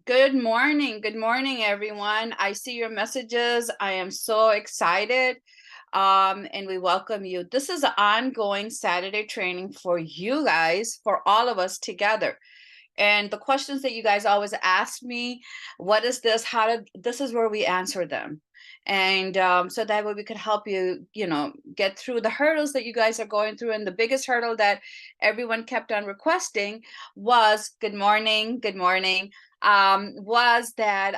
Good morning. Good morning, everyone. I see your messages. I am so excited. And we welcome you. This is an ongoing Saturday training for you guys, for all of us together. And the questions that you guys always ask me, what is this? This is where we answer them. And so that way we could help you, get through the hurdles that you guys are going through. And the biggest hurdle that everyone kept on requesting was good morning, was that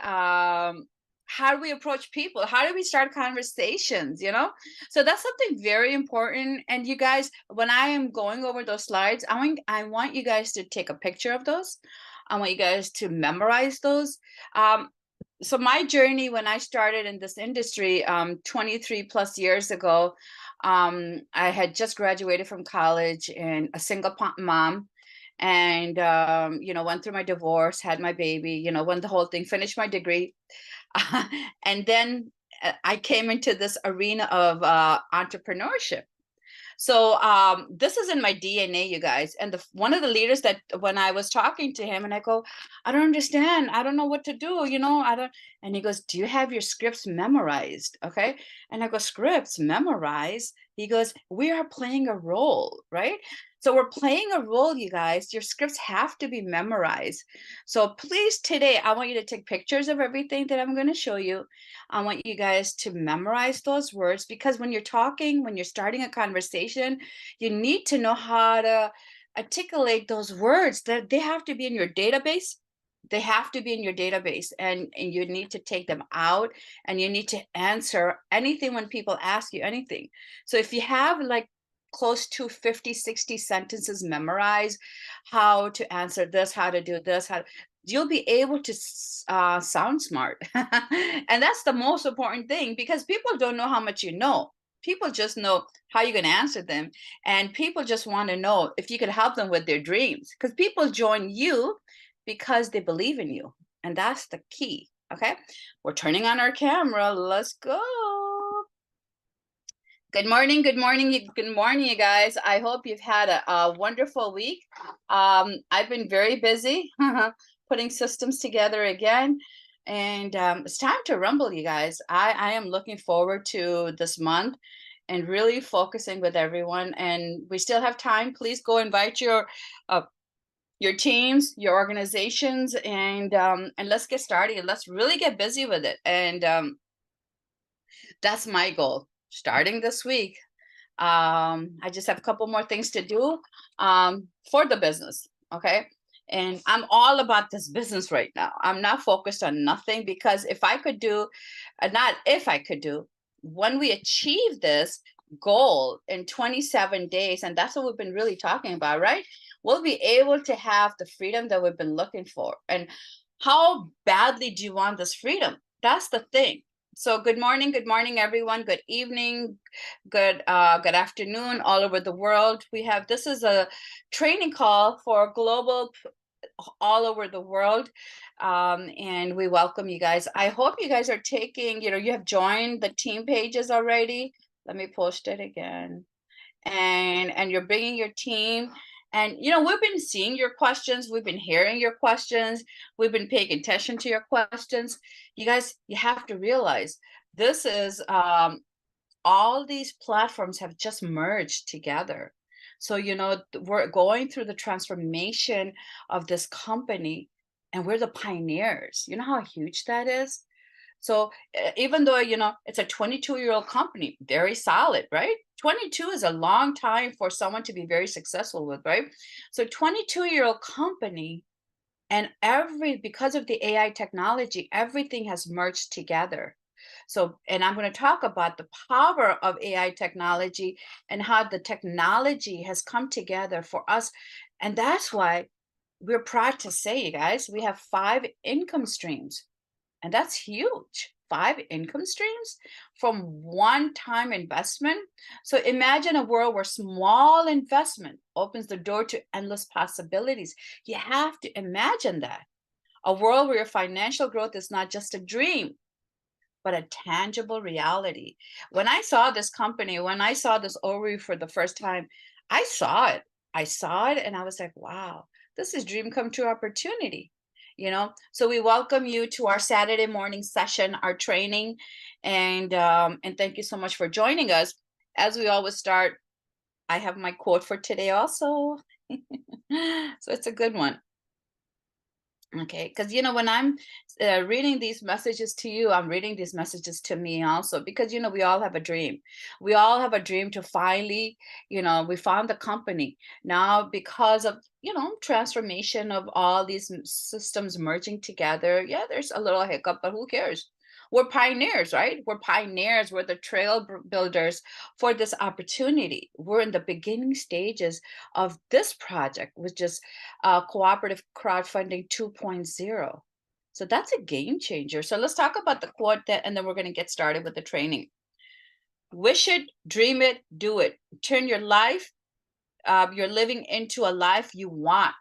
how do we approach people? How do we start conversations? So that's something very important. And you guys, when I am going over those slides, I want you guys to take a picture of those. I want you guys to memorize those. So my journey when I started in this industry 23 plus years ago, I had just graduated from college and a single mom, and went through my divorce, had my baby, went the whole thing, finished my degree. And then I came into this arena of entrepreneurship. So this is in my DNA, you guys. And one of the leaders that when I was talking to him and I go, I don't understand. I don't know what to do. I don't. And he goes, do you have your scripts memorized? Okay. And I go, scripts memorized. He goes, we are playing a role, right? So we're playing a role, you guys. Your scripts have to be memorized. So please today, I want you to take pictures of everything that I'm going to show you. I want you guys to memorize those words, because when you're talking, when you're starting a conversation, you need to know how to articulate those words. That they have to be in your database. They have to be in your database, and you need to take them out, and you need to answer anything when people ask you anything. So if you have like close to 50, 60 sentences memorized, how to answer this, how to do this, you'll be able to sound smart. And that's the most important thing, because people don't know how much you know. People just know how you're going to answer them. And people just want to know if you could help them with their dreams, because people join you because they believe in you. And that's the key. Okay. We're turning on our camera. Let's go. Good morning, good morning, good morning, you guys. I hope you've had a wonderful week. I've been very busy putting systems together again, and it's time to rumble, you guys. I am looking forward to this month and really focusing with everyone. And we still have time. Please go invite your teams, your organizations, and let's get started. Let's really get busy with it. And that's my goal starting this week. I just have a couple more things to do for the business. Okay. And I'm all about this business right now. I'm not focused on nothing, because if I could do, not if I could do, when we achieve this goal in 27 days, and that's what we've been really talking about, right? We'll be able to have the freedom that we've been looking for. And how badly do you want this freedom? That's the thing. So good morning, everyone. Good evening, good afternoon, all over the world. This is a training call for global, all over the world, and we welcome you guys. I hope you guys are taking, you have joined the team pages already. Let me post it again, and you're bringing your team. And we've been seeing your questions, we've been hearing your questions, we've been paying attention to your questions. You guys, you have to realize this is all these platforms have just merged together. So we're going through the transformation of this company, and we're the pioneers. You know how huge that is? So even though, it's a 22-year-old company, very solid, right? 22 is a long time for someone to be very successful with, right? So 22-year-old company, and because of the AI technology, everything has merged together. So, and I'm going to talk about the power of AI technology and how the technology has come together for us. And that's why we're proud to say, you guys, we have 5 income streams. And that's huge. 5 income streams from one-time investment. So imagine a world where small investment opens the door to endless possibilities. You have to imagine that. A world where your financial growth is not just a dream, but a tangible reality. When I saw this company, when I saw this overview for the first time, I saw it. And I was like, wow, this is dream come true opportunity. So we welcome you to our Saturday morning session, our training, and thank you so much for joining us. As we always start, I have my quote for today also. So it's a good one. Okay, because when I'm reading these messages to you, I'm reading these messages to me also, because we all have a dream. We all have a dream to finally, we found the company now because of transformation of all these systems merging together. Yeah, there's a little hiccup, but who cares? We're pioneers, right? We're pioneers. We're the trail builders for this opportunity. We're in the beginning stages of this project, which is cooperative crowdfunding 2.0. So that's a game changer. So let's talk about the quote, and then we're going to get started with the training. Wish it, dream it, do it. Turn your life, you're living into a life you want.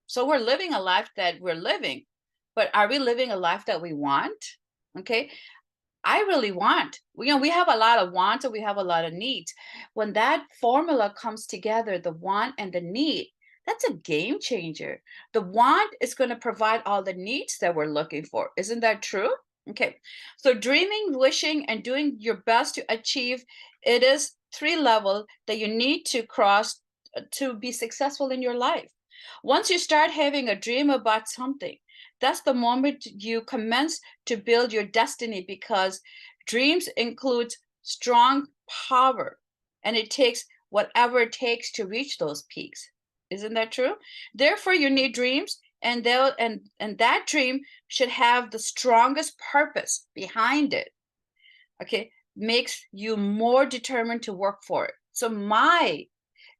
So we're living a life that we're living, but are we living a life that we want? Okay. I really want. We have a lot of wants and we have a lot of needs. When that formula comes together, the want and the need, that's a game changer. The want is going to provide all the needs that we're looking for. Isn't that true? Okay. So dreaming, wishing, and doing your best to achieve, it is 3 levels that you need to cross to be successful in your life. Once you start having a dream about something, that's the moment you commence to build your destiny, because dreams include strong power, and it takes whatever it takes to reach those peaks. Isn't that true? Therefore, you need dreams, and that dream should have the strongest purpose behind it. Okay, makes you more determined to work for it. So my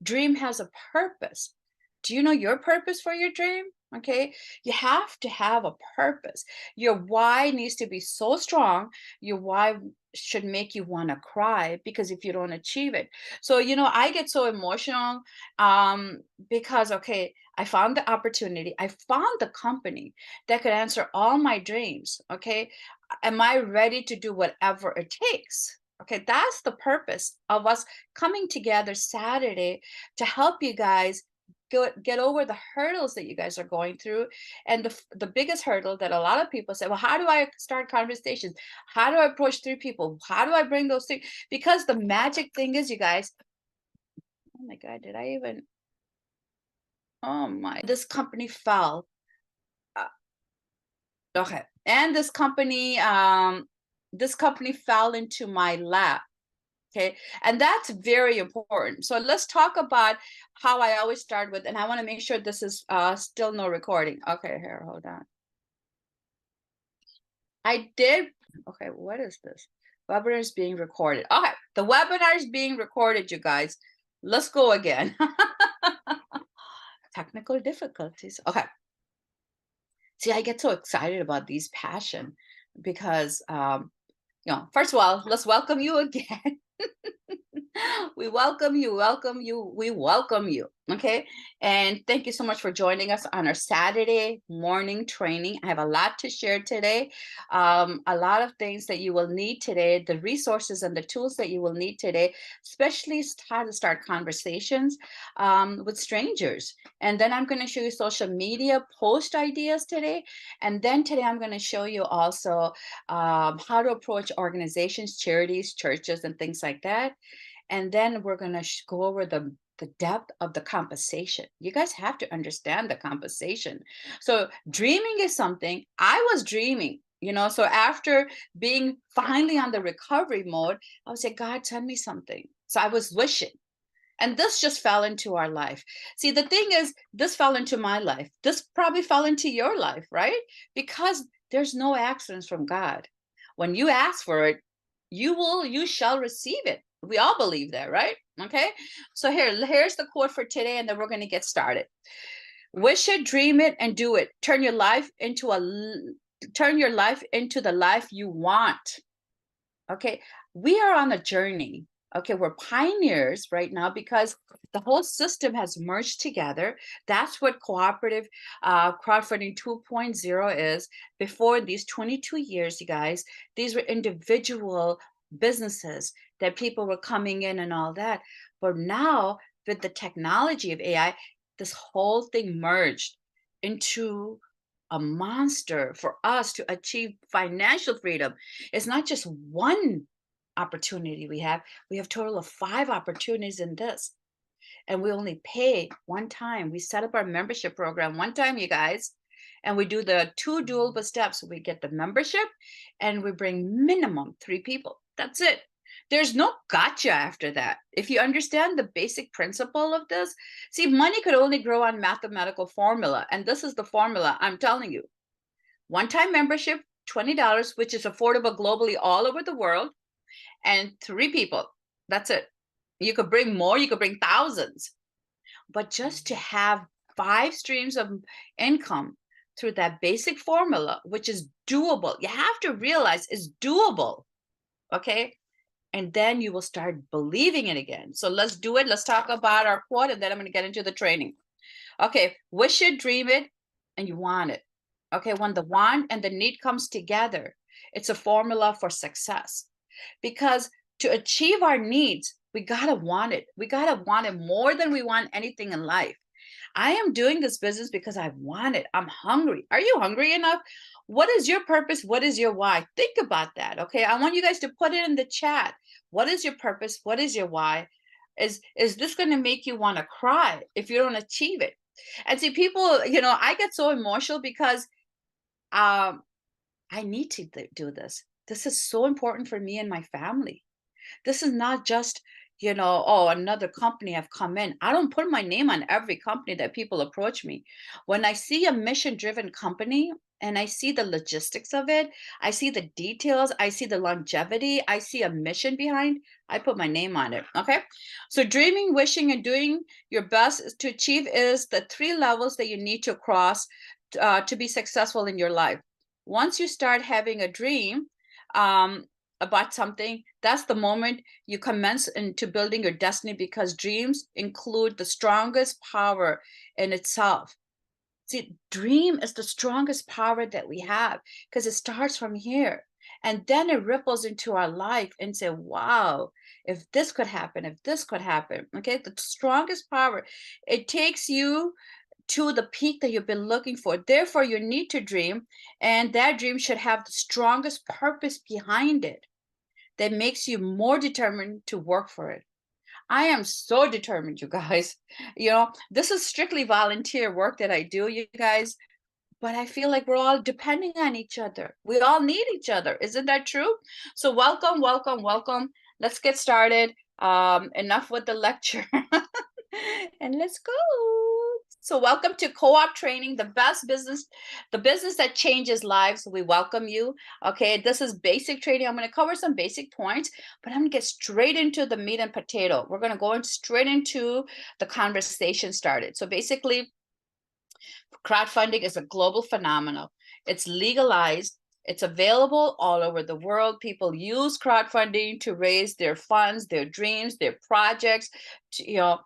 dream has a purpose. Do you know your purpose for your dream? Okay, you have to have a purpose. Your why needs to be so strong. Your why should make you want to cry, because if you don't achieve it. So I get so emotional because, okay, I found the opportunity, I found the company that could answer all my dreams. Okay, am I ready to do whatever it takes? Okay, that's the purpose of us coming together Saturday to help you guys get over the hurdles that you guys are going through. And the biggest hurdle that a lot of people say, well, how do I start conversations? How do I approach 3 people? How do I bring those things? Because the magic thing is, you guys, oh my God, did I even, oh my, this company fell. Uh, okay. And this company fell into my lap. Okay, and that's very important. So let's talk about how I always start with, and I want to make sure this is still no recording. Okay, here, hold on. I did. Okay, what is this? Webinar is being recorded. Okay, the webinar is being recorded, you guys. Let's go again. Technical difficulties. Okay. See, I get so excited about these passion because, first of all, let's welcome you again. We welcome you, we welcome you. Okay. And thank you so much for joining us on our Saturday morning training. I have a lot to share today. A lot of things that you will need today, the resources and the tools that you will need today, especially how to start conversations with strangers. And then I'm going to show you social media post ideas today. And then today I'm going to show you also how to approach organizations, charities, churches, and things like that. And then we're going to go over the depth of the compensation. You guys have to understand the compensation. So dreaming is something. I was dreaming, so after being finally on the recovery mode, I would say, God, send me something. So I was wishing. And this just fell into our life. See, the thing is, this fell into my life. This probably fell into your life, right? Because there's no accidents from God. When you ask for it, you shall receive it. We all believe that, right? Okay. So here's the quote for today, and then we're going to get started. Wish it, dream it, and do it. Turn your life into the life you want. Okay. We are on a journey. Okay, we're pioneers right now because the whole system has merged together. That's what cooperative crowdfunding 2.0 is. Before these 22 years, you guys, these were individual businesses that people were coming in and all that. But now, with the technology of AI, this whole thing merged into a monster for us to achieve financial freedom. It's not just one opportunity we have. We have total of 5 opportunities in this. And we only pay one time. We set up our membership program one time, you guys, and we do the 2 doable steps. We get the membership and we bring minimum 3 people. That's it. There's no gotcha after that. If you understand the basic principle of this, see, money could only grow on mathematical formula. And this is the formula I'm telling you. One-time membership, $20, which is affordable globally all over the world, and 3 people. That's it. You could bring more, you could bring thousands. But just to have 5 streams of income through that basic formula, which is doable, you have to realize it's doable. Okay. And then you will start believing it again. So let's do it. Let's talk about our quote, and then I'm going to get into the training. Okay. Wish it, dream it, and you want it. Okay. When the want and the need comes together, it's a formula for success. Because to achieve our needs, we gotta want it. We gotta want it more than we want anything in life. I am doing this business because I want it. I'm hungry. Are you hungry enough? What is your purpose? What is your why? Think about that. Okay. I want you guys to put it in the chat. What is your purpose? What is your why? Is this going to make you want to cry if you don't achieve it? And see, people, I get so emotional because I need to do this. This is so important for me and my family. This is not just, oh, another company have come in. I don't put my name on every company that people approach me. When I see a mission-driven company and I see the logistics of it, I see the details, I see the longevity, I see a mission behind, I put my name on it. Okay. So dreaming, wishing, and doing your best to achieve is the 3 levels that you need to cross to be successful in your life. Once you start having a dream, about something, that's the moment you commence into building your destiny, because dreams include the strongest power in itself. See, dream is the strongest power that we have because it starts from here and then it ripples into our life and say, wow, if this could happen, if this could happen. Okay, the strongest power, it takes you to the peak that you've been looking for. Therefore, you need to dream, and that dream should have the strongest purpose behind it that makes you more determined to work for it. I am so determined, you guys. This is strictly volunteer work that I do, you guys, but I feel like we're all depending on each other. We all need each other. Isn't that true? So welcome, welcome, welcome. Let's get started. Enough with the lecture. And let's go. So welcome to Co-op Training, the best business, the business that changes lives. We welcome you. Okay, this is basic training. I'm going to cover some basic points, but I'm going to get straight into the meat and potato. We're going to go straight into the conversation started. So basically, crowdfunding is a global phenomenon. It's legalized. It's available all over the world. People use crowdfunding to raise their funds, their dreams, their projects. So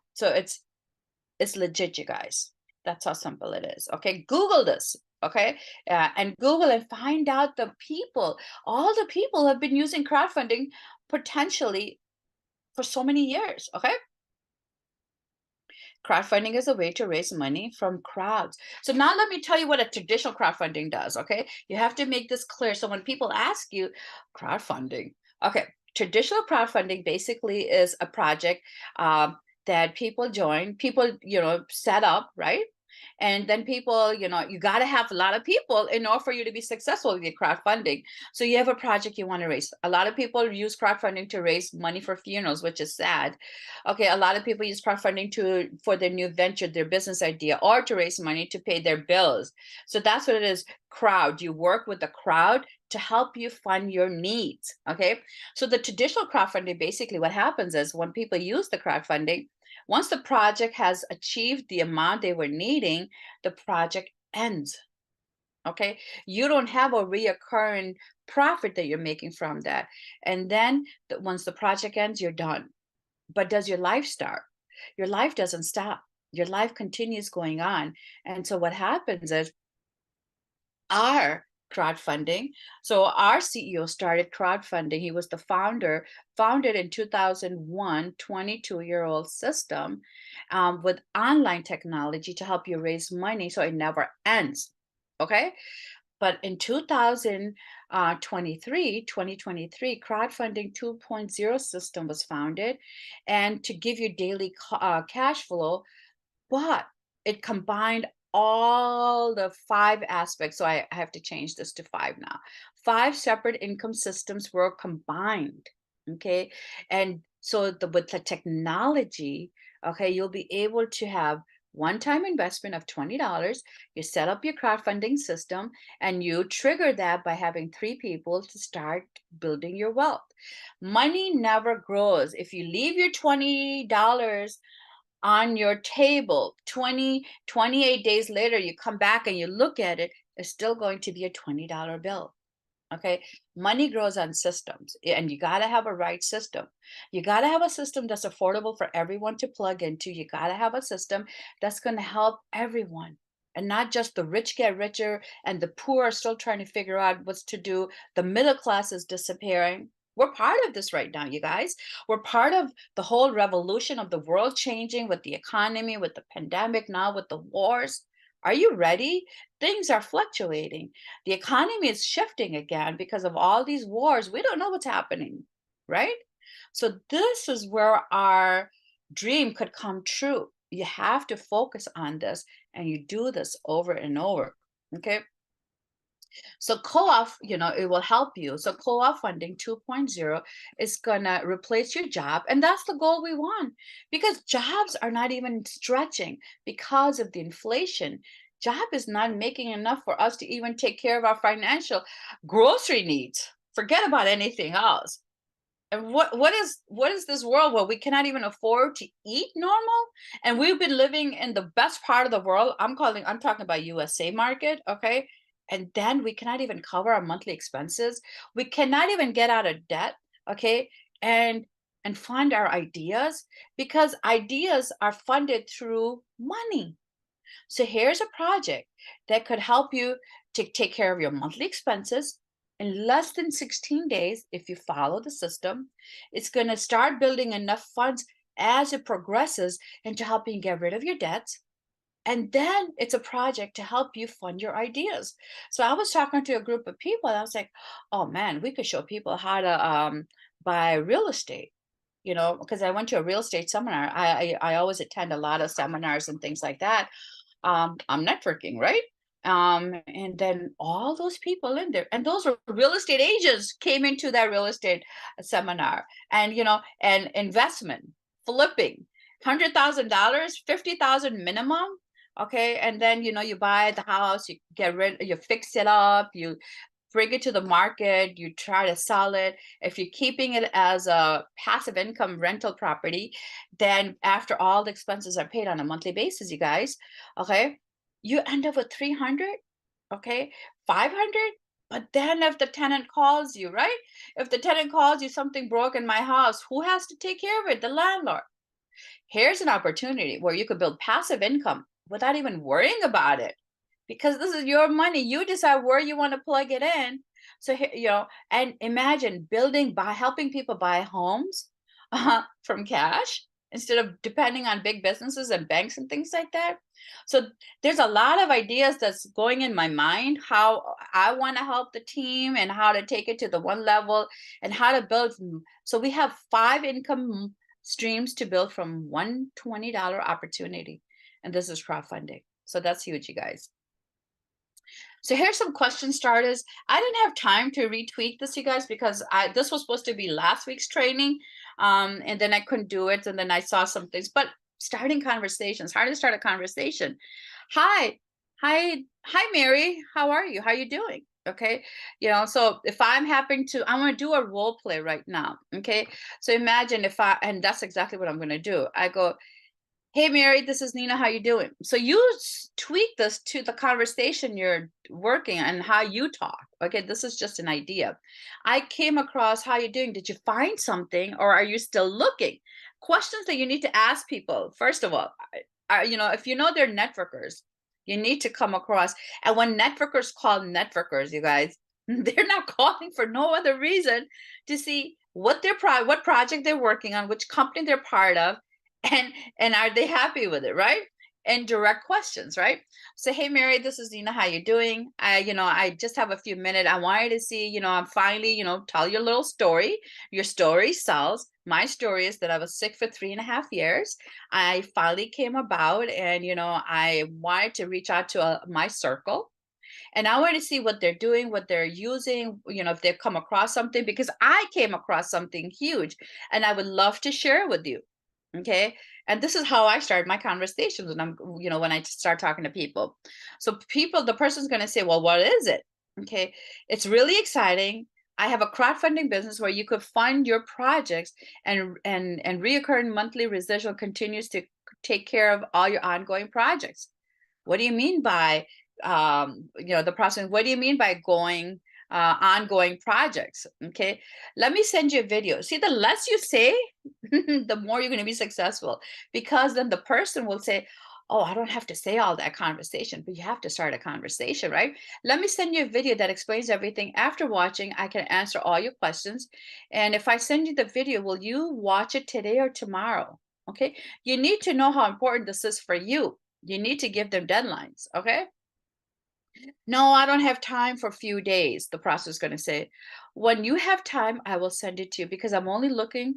it's legit, you guys. That's how simple it is. Okay, Google this. Okay, and Google and find out the people. All the people have been using crowdfunding potentially for so many years. Okay. Crowdfunding is a way to raise money from crowds. So now let me tell you what a traditional crowdfunding does, okay? You have to make this clear. So when people ask you, crowdfunding, okay, traditional crowdfunding basically is a project that people join, people, set up, right? And then people, you got to have a lot of people in order for you to be successful with your crowdfunding. So you have a project you want to raise. A lot of people use crowdfunding to raise money for funerals, which is sad. Okay, a lot of people use crowdfunding for their new venture, their business idea, or to raise money to pay their bills. So that's what it is. Crowd. You work with the crowd to help you fund your needs. Okay, so the traditional crowdfunding, basically what happens is when people use the crowdfunding, once the project has achieved the amount they were needing, the project ends. Okay, you don't have a reoccurring profit that you're making from that. And then once the project ends, you're done. But does your life start? Your life doesn't stop. Your life continues going on. And so what happens is our crowdfunding. So our CEO started crowdfunding. He was the founded in 2001, 22-year-old system with online technology to help you raise money so it never ends. Okay. But in 2023, crowdfunding 2.0 system was founded, and to give you daily cash flow, but it combined all the five aspects. So I have to change this to five now. Five separate income systems were combined. Okay. And so with the technology, okay, you'll be able to have one-time investment of $20. You set up your crowdfunding system and you trigger that by having three people to start building your wealth. Money never grows. If you leave your $20 on your table 28 days later, you come back and you look at it, it's still going to be a $20 bill. Okay. Money grows on systems, and you got to have a right system. You got to have a system that's affordable for everyone to plug into. You got to have a system that's going to help everyone, and not just the rich get richer and the poor are still trying to figure out what's to do. The middle class is disappearing. We're part of this right now, you guys. We're part of the whole revolution of the world changing with the economy, with the pandemic, now with the wars. Are you ready? Things are fluctuating. The economy is shifting again because of all these wars. We don't know what's happening, right? So this is where our dream could come true. You have to focus on this, and you do this over and over. Okay. So co-op, it will help you. So co-op funding 2.0 is gonna replace your job, and that's the goal we want, because jobs are not even stretching because of the inflation. Job is not making enough for us to even take care of our financial grocery needs. Forget about anything else. And what is this world where we cannot even afford to eat normal? And we've been living in the best part of the world. I'm talking about USA market, okay? And then we cannot even cover our monthly expenses. We cannot even get out of debt, okay? And fund our ideas, because ideas are funded through money. So here's a project that could help you to take care of your monthly expenses in less than 16 days. If you follow the system, it's going to start building enough funds as it progresses into helping you get rid of your debts. And then it's a project to help you fund your ideas. So I was talking to a group of people, and I was like, oh man, we could show people how to buy real estate. Because I went to a real estate seminar. I always attend a lot of seminars and things like that. I'm networking, right? And then all those people in there, and those are real estate agents, came into that real estate seminar, and and investment, flipping, $100,000, 50,000 minimum. Okay, and then you buy the house, you fix it up, you bring it to the market, you try to sell it. If you're keeping it as a passive income rental property, then after all the expenses are paid on a monthly basis, you guys, okay, you end up with 300, okay, 500. But then if the tenant calls you, right? If the tenant calls you, something broke in my house, who has to take care of it? The landlord. Here's an opportunity where you could build passive income without even worrying about it, because this is your money. You decide where you want to plug it in. So, and imagine building by helping people buy homes from cash instead of depending on big businesses and banks and things like that. So there's a lot of ideas that's going in my mind, how I want to help the team and how to take it to the one level and how to build. So we have five income streams to build from one $20 opportunity. And this is crowdfunding. So that's huge, you guys. So here's some question starters. I didn't have time to retweak this, you guys, because this was supposed to be last week's training, and then I couldn't do it, and then I saw some things. But starting conversations, how to start a conversation. Hi, Mary. How are you? How are you doing? Okay, so if I'm to do a role play right now. Okay, so imagine and that's exactly what I'm going to do. I go, hey, Mary, this is Nina. How you doing? So you tweak this to the conversation you're working and how you talk. Okay, this is just an idea. I came across, how you doing? Did you find something, or are you still looking? Questions that you need to ask people. First of all, if they're networkers, you need to come across. And when networkers call networkers, you guys, they're not calling for no other reason to see what what project they're working on, which company they're part of, and are they happy with it, right? and direct questions, right? Say, hey, Mary, this is Nina. How you doing? I just have a few minutes. I wanted to see, I'm finally, tell your little story. Your story sells. My story is that I was sick for 3.5 years. I finally came about, and I wanted to reach out to my circle, and I want to see what they're doing, what they're using, if they've come across something, because I came across something huge and I would love to share it with you. Okay. And this is how I start my conversations when I start talking to people. So the person's going to say, well, what is it? Okay. It's really exciting. I have a crowdfunding business where you could fund your projects, and reoccurring monthly residual continues to take care of all your ongoing projects. What do you mean by the process? What do you mean by ongoing projects? Okay, let me send you a video. See, the less you say, the more you're going to be successful, because then the person will say, oh, I don't have to say all that conversation, but you have to start a conversation, right? Let me send you a video that explains everything. After watching, I can answer all your questions. And if I send you the video, will you watch it today or tomorrow? Okay, you need to know how important this is for you. You need to give them deadlines. Okay. No, I don't have time for a few days, the process is going to say. When you have time, I will send it to you, because I'm only looking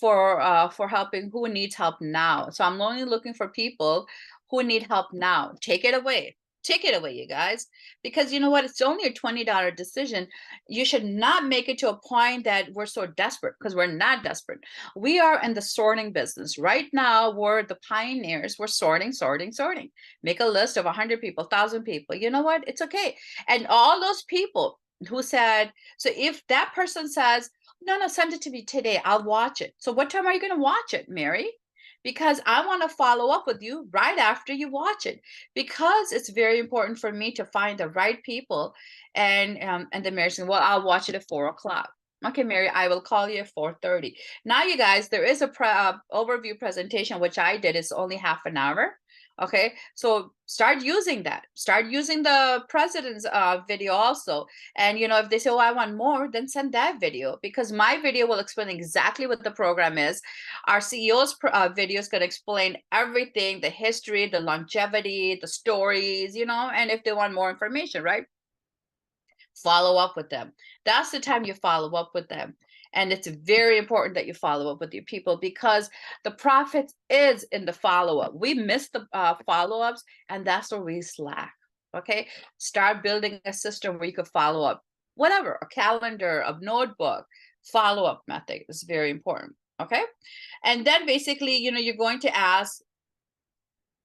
for helping who needs help now. So I'm only looking for people who need help now. Take it away. Take it away, you guys. Because you know what? It's only a $20 decision. You should not make it to a point that we're so desperate, because we're not desperate. We are in the sorting business. Right now, we're the pioneers. We're sorting, sorting, sorting. Make a list of 100 people, 1,000 people. You know what? It's okay. And all those people who said, so if that person says, no, send it to me today, I'll watch it. So what time are you going to watch it, Mary? Because I want to follow up with you right after you watch it, because it's very important for me to find the right people. And then Mary said, well, I'll watch it at 4 o'clock. Okay, Mary, I will call you at 4:30. Now, you guys, there is a overview presentation, which I did. It's only half an hour. Okay, so start using that. Start using the president's video also. And if they say, oh, I want more, then send that video, because my video will explain exactly what the program is. Our CEO's video is going to explain everything, the history, the longevity, the stories, and if they want more information, right? Follow up with them. That's the time you follow up with them. And it's very important that you follow up with your people, because the profit is in the follow-up. We miss the follow-ups, and that's where we slack. Okay, start building a system where you can follow up. Whatever, a calendar, a notebook, follow-up method is very important. Okay, and then basically, you're going to ask,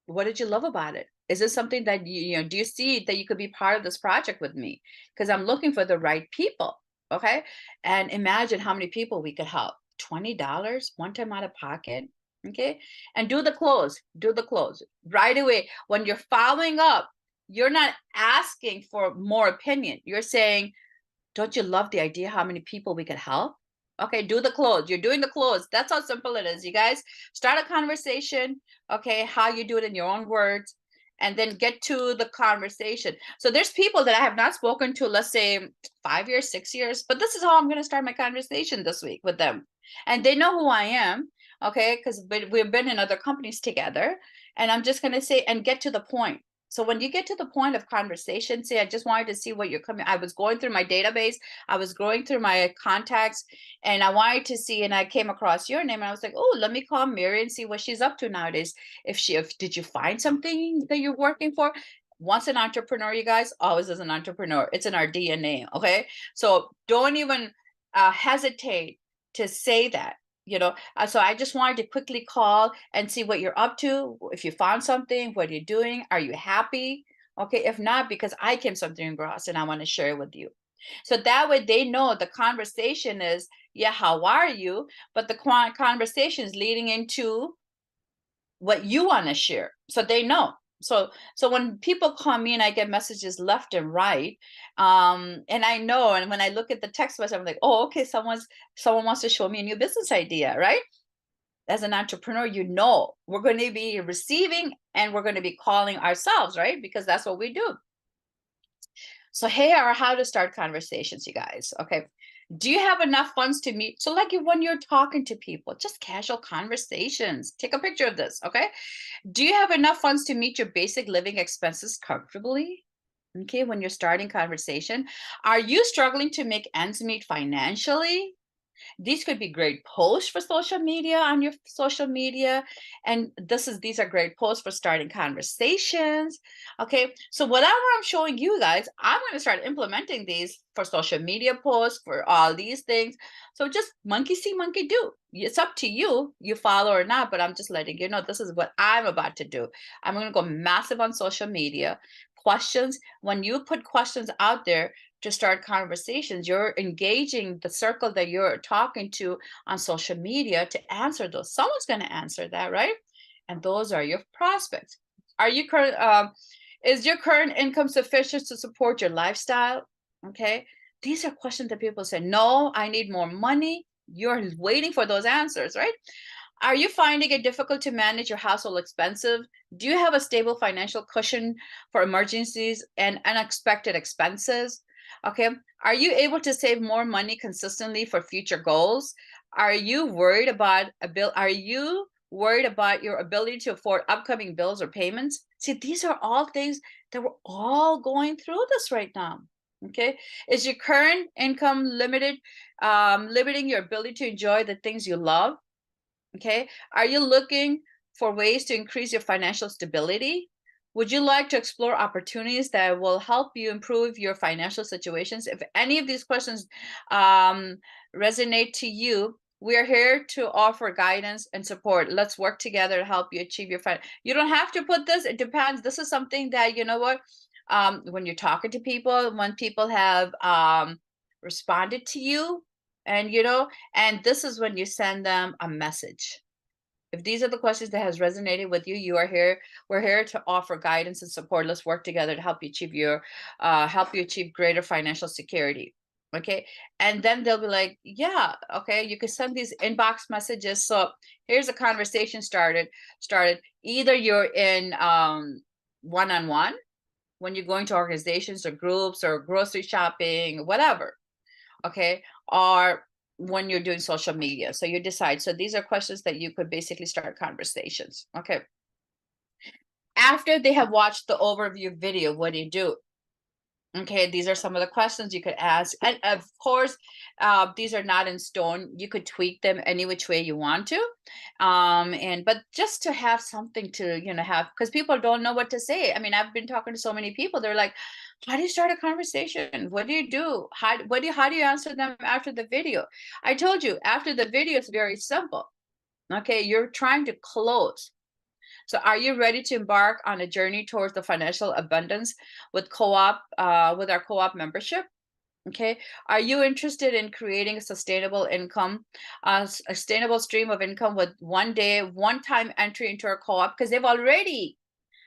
what did you love about it? Is this something that do you see that you could be part of this project with me? Because I'm looking for the right people. Okay. And imagine how many people we could help. $20 one time out of pocket. Okay. And do the close. Do the close right away. When you're following up, you're not asking for more opinion. You're saying, don't you love the idea how many people we could help? Okay, do the close. You're doing the close. That's how simple it is, you guys. Start a conversation, okay, how you do it in your own words, and then get to the conversation. So there's people that I have not spoken to, let's say 5 years, 6 years, but this is how I'm going to start my conversation this week with them. And they know who I am, okay, because we've been in other companies together. And I'm just going to say, and get to the point. So when you get to the point of conversation, say, I just wanted to see what you're coming. I was going through my database. I was going through my contacts, and I wanted to see, and I came across your name, and I was like, oh, let me call Mary and see what she's up to nowadays. If did you find something that you're working for? Once an entrepreneur, you guys, always as an entrepreneur. It's in our DNA. Okay. So don't even hesitate to say that. So I just wanted to quickly call and see what you're up to. If you found something, what are you doing? Are you happy? Okay, if not, because I came something across and I want to share it with you. So that way they know the conversation is, yeah, how are you? But the conversation is leading into what you want to share. So they know. So when people call me and I get messages left and right, and I know, and when I look at the text message, I'm like, oh, okay, someone wants to show me a new business idea, right? As an entrepreneur, we're going to be receiving and we're going to be calling ourselves, right? Because that's what we do. So here are how to start conversations, you guys. Okay. Do you have enough funds to meet? So, like when you're talking to people, just casual conversations. Take a picture of this, okay? Do you have enough funds to meet your basic living expenses comfortably? Okay, when you're starting conversation, are you struggling to make ends meet financially? These could be great posts for social media on your social media, and these are great posts for starting conversations. Okay, so whatever I'm showing you guys, I'm going to start implementing these for social media posts, for all these things. So just monkey see monkey do. It's up to you, you follow or not, but I'm just letting you know this is what I'm about to do. I'm going to go massive on social media. Questions, when you put questions out there to start conversations, you're engaging the circle that you're talking to on social media to answer those. Someone's going to answer that, right? And those are your prospects. Are you current? Is your current income sufficient to support your lifestyle? Okay, these are questions that people say. No, I need more money. You're waiting for those answers, right? Are you finding it difficult to manage your household expenses? Do you have a stable financial cushion for emergencies and unexpected expenses? Okay. Are you able to save more money consistently for future goals? Are you worried about a bill? Are you worried about your ability to afford upcoming bills or payments? See, these are all things that we're all going through this right now. Okay. Is your current income limiting your ability to enjoy the things you love? Okay. Are you looking for ways to increase your financial stability? Would you like to explore opportunities that will help you improve your financial situations? If any of these questions um, resonate to you, we are here to offer guidance and support. Let's work together to help you achieve your You don't have to put this, it depends. This is something that, you know what, when you're talking to people, when people have responded to you, and and this is when you send them a message. If these are the questions that has resonated with you, you are here. We're here to offer guidance and support. Let's work together to help you achieve greater financial security. Okay. And then they'll be like, yeah, okay, you can send these inbox messages. So here's a conversation started. Either you're in one-on-one when you're going to organizations or groups or grocery shopping, whatever. Okay, or when you're doing social media. So you decide. So these are questions that you could basically start conversations. Okay. After they have watched the overview video, what do you do? Okay, these are some of the questions you could ask. And of course, these are not in stone. You could tweak them any which way you want to. But just to have something to, have, because people don't know what to say. I mean, I've been talking to so many people. They're like, how do you start a conversation? What do you do? How do you answer them after the video? I told you, after the video, it's very simple. Okay, you're trying to close. So are you ready to embark on a journey towards the financial abundance with with our co-op membership? Okay. Are you interested in creating a sustainable income, a sustainable stream of income with one-time entry into our co-op? Because they've already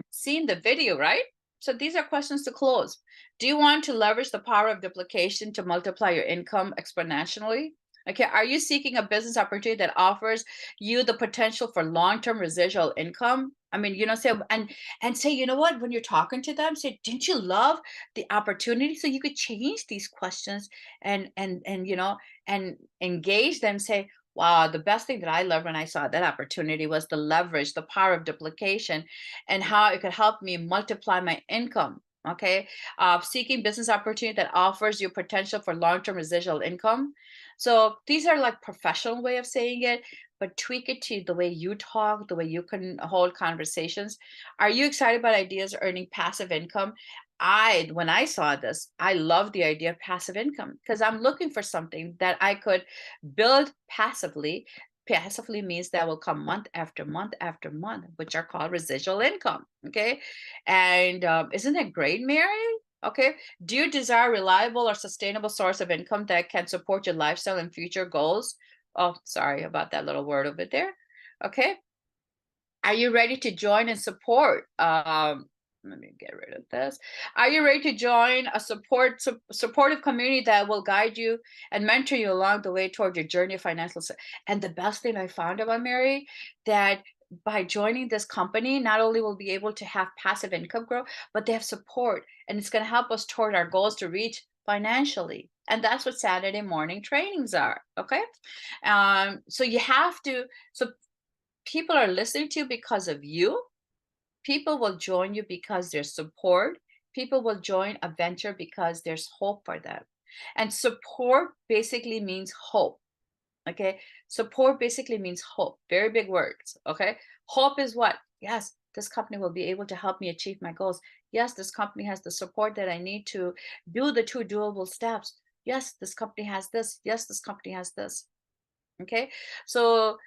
seen the video, right? So these are questions to close. Do you want to leverage the power of duplication to multiply your income exponentially? Okay, are you seeking a business opportunity that offers you the potential for long-term residual income? I mean, say and say, you know what, when you're talking to them, say, didn't you love the opportunity? So you could change these questions and engage them, say, wow, the best thing that I learned when I saw that opportunity was the leverage, the power of duplication, and how it could help me multiply my income. Okay. Seeking business opportunity that offers you potential for long-term residual income. So these are like professional way of saying it, but tweak it to the way you talk, the way you can hold conversations. Are you excited about ideas earning passive income? When I saw this, I love the idea of passive income because I'm looking for something that I could build passively. Passively means that will come month after month after month, which are called residual income. Okay. And isn't that great, Mary? Okay. Do you desire a reliable or sustainable source of income that can support your lifestyle and future goals? Oh, sorry about that little word over there. Okay. Are you ready to join and support? Let me get rid of this. Are you ready to join a supportive community that will guide you and mentor you along the way toward your journey of financial? And the best thing I found about Mary, that by joining this company, not only will be able to have passive income grow, but they have support, and it's going to help us toward our goals to reach financially. And that's what Saturday morning trainings are. Okay. So you have to, so people are listening to you because of you. People will join you because there's support. People will join a venture because there's hope for them. And support basically means hope. Okay. Support basically means hope. Very big words. Okay. Hope is what? Yes, this company will be able to help me achieve my goals. Yes, this company has the support that I need to do the two doable steps. Yes, this company has this. Yes, this company has this. Okay. So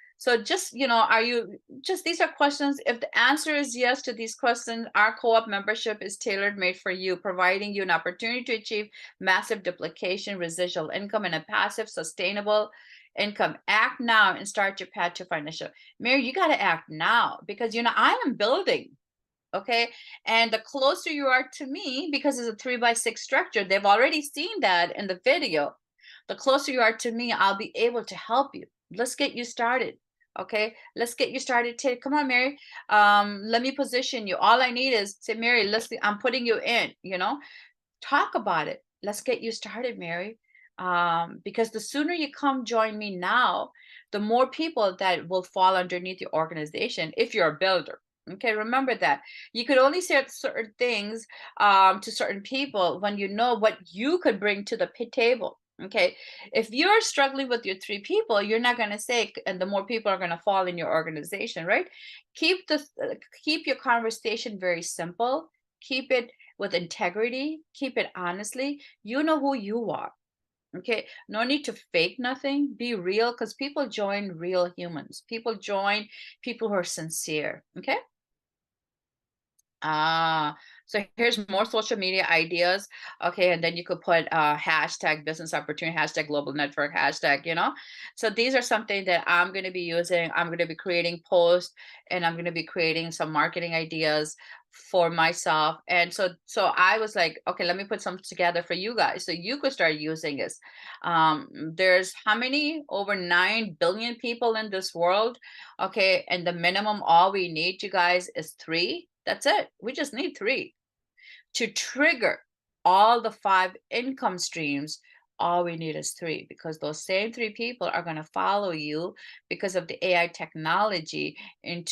just, are you just, these are questions. If the answer is yes to these questions, our co-op membership is tailor made for you, providing you an opportunity to achieve massive duplication, residual income, and a passive sustainable income. Act now and start your path to financial. Mary, you got to act now, because I am building. Okay. And the closer you are to me, because it's a 3x6 structure, they've already seen that in the video. The closer you are to me, I'll be able to help you. Let's get you started. Okay. Let's get you started. Come on, Mary. Let me position you. All I need is say, Mary, I'm putting you in, talk about it. Let's get you started, Mary. Because the sooner you come join me now, the more people that will fall underneath your organization if you're a builder. Okay, remember that. You could only say certain things to certain people when you know what you could bring to the table. Okay, if you're struggling with your 3 people, you're not going to say, and the more people are going to fall in your organization, right? Keep your conversation very simple. Keep it with integrity, keep it honestly. You know who you are. Okay. No need to fake nothing. Be real, because people join real humans. People join people who are sincere. Okay. So here's more social media ideas. Okay, and then you could put hashtag business opportunity, hashtag global network, hashtag. So these are something that I'm going to be using. I'm going to be creating posts, and I'm going to be creating some marketing ideas for myself. And so I was like, okay, let me put some together for you guys so you could start using this. There's how many? Over 9 billion people in this world. Okay, and the minimum all we need, you guys, is 3. That's it. We just need 3 to trigger all the 5 income streams. All we need is 3, because those same 3 people are going to follow you because of the AI technology and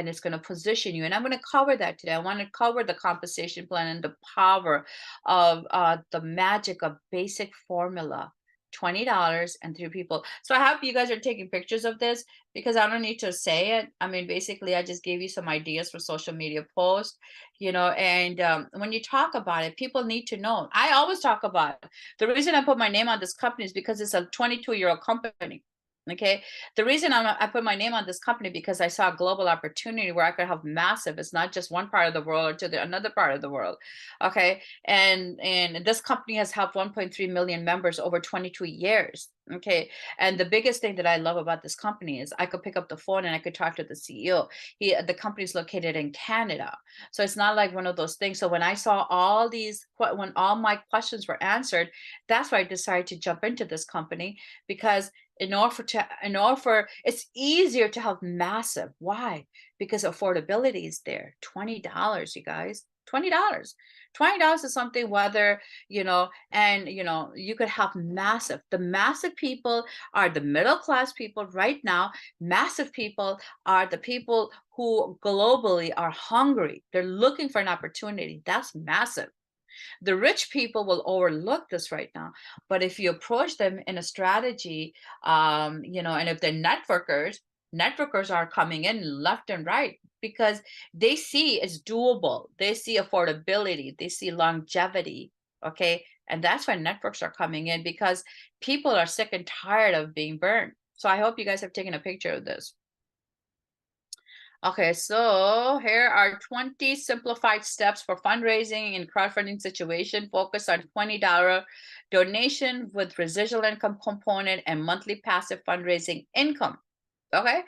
it's going to position you. And I'm going to cover that today. I want to cover the compensation plan and the power of the magic of basic formula. $20 and 3 people. So I hope you guys are taking pictures of this, because I don't need to say it. I mean, basically, I just gave you some ideas for social media posts, and when you talk about it, people need to know. I always talk about it. The reason I put my name on this company is because it's a 22-year-old company. Okay. The reason I put my name on this company, because I saw a global opportunity where I could have massive. It's not just one part of the world or to another part of the world. Okay. And this company has helped 1.3 million members over 22 years. Okay. And the biggest thing that I love about this company is I could pick up the phone and I could talk to the CEO. The company is located in Canada. So it's not like one of those things. So when I saw when all my questions were answered, that's why I decided to jump into this company, because it's easier to have massive. Why? Because affordability is there. $20, you guys. $20. $20 is something, whether, you could have massive. The massive people are the middle class people right now. Massive people are the people who globally are hungry. They're looking for an opportunity. That's massive. The rich people will overlook this right now, but if you approach them in a strategy, and if they're networkers are coming in left and right, because they see it's doable, they see affordability, they see longevity. Okay, and that's why networks are coming in, because people are sick and tired of being burned. So I hope you guys have taken a picture of this. Okay, so here are 20 simplified steps for fundraising in crowdfunding situation. Focus on $20 donation with residual income component and monthly passive fundraising income. Okay,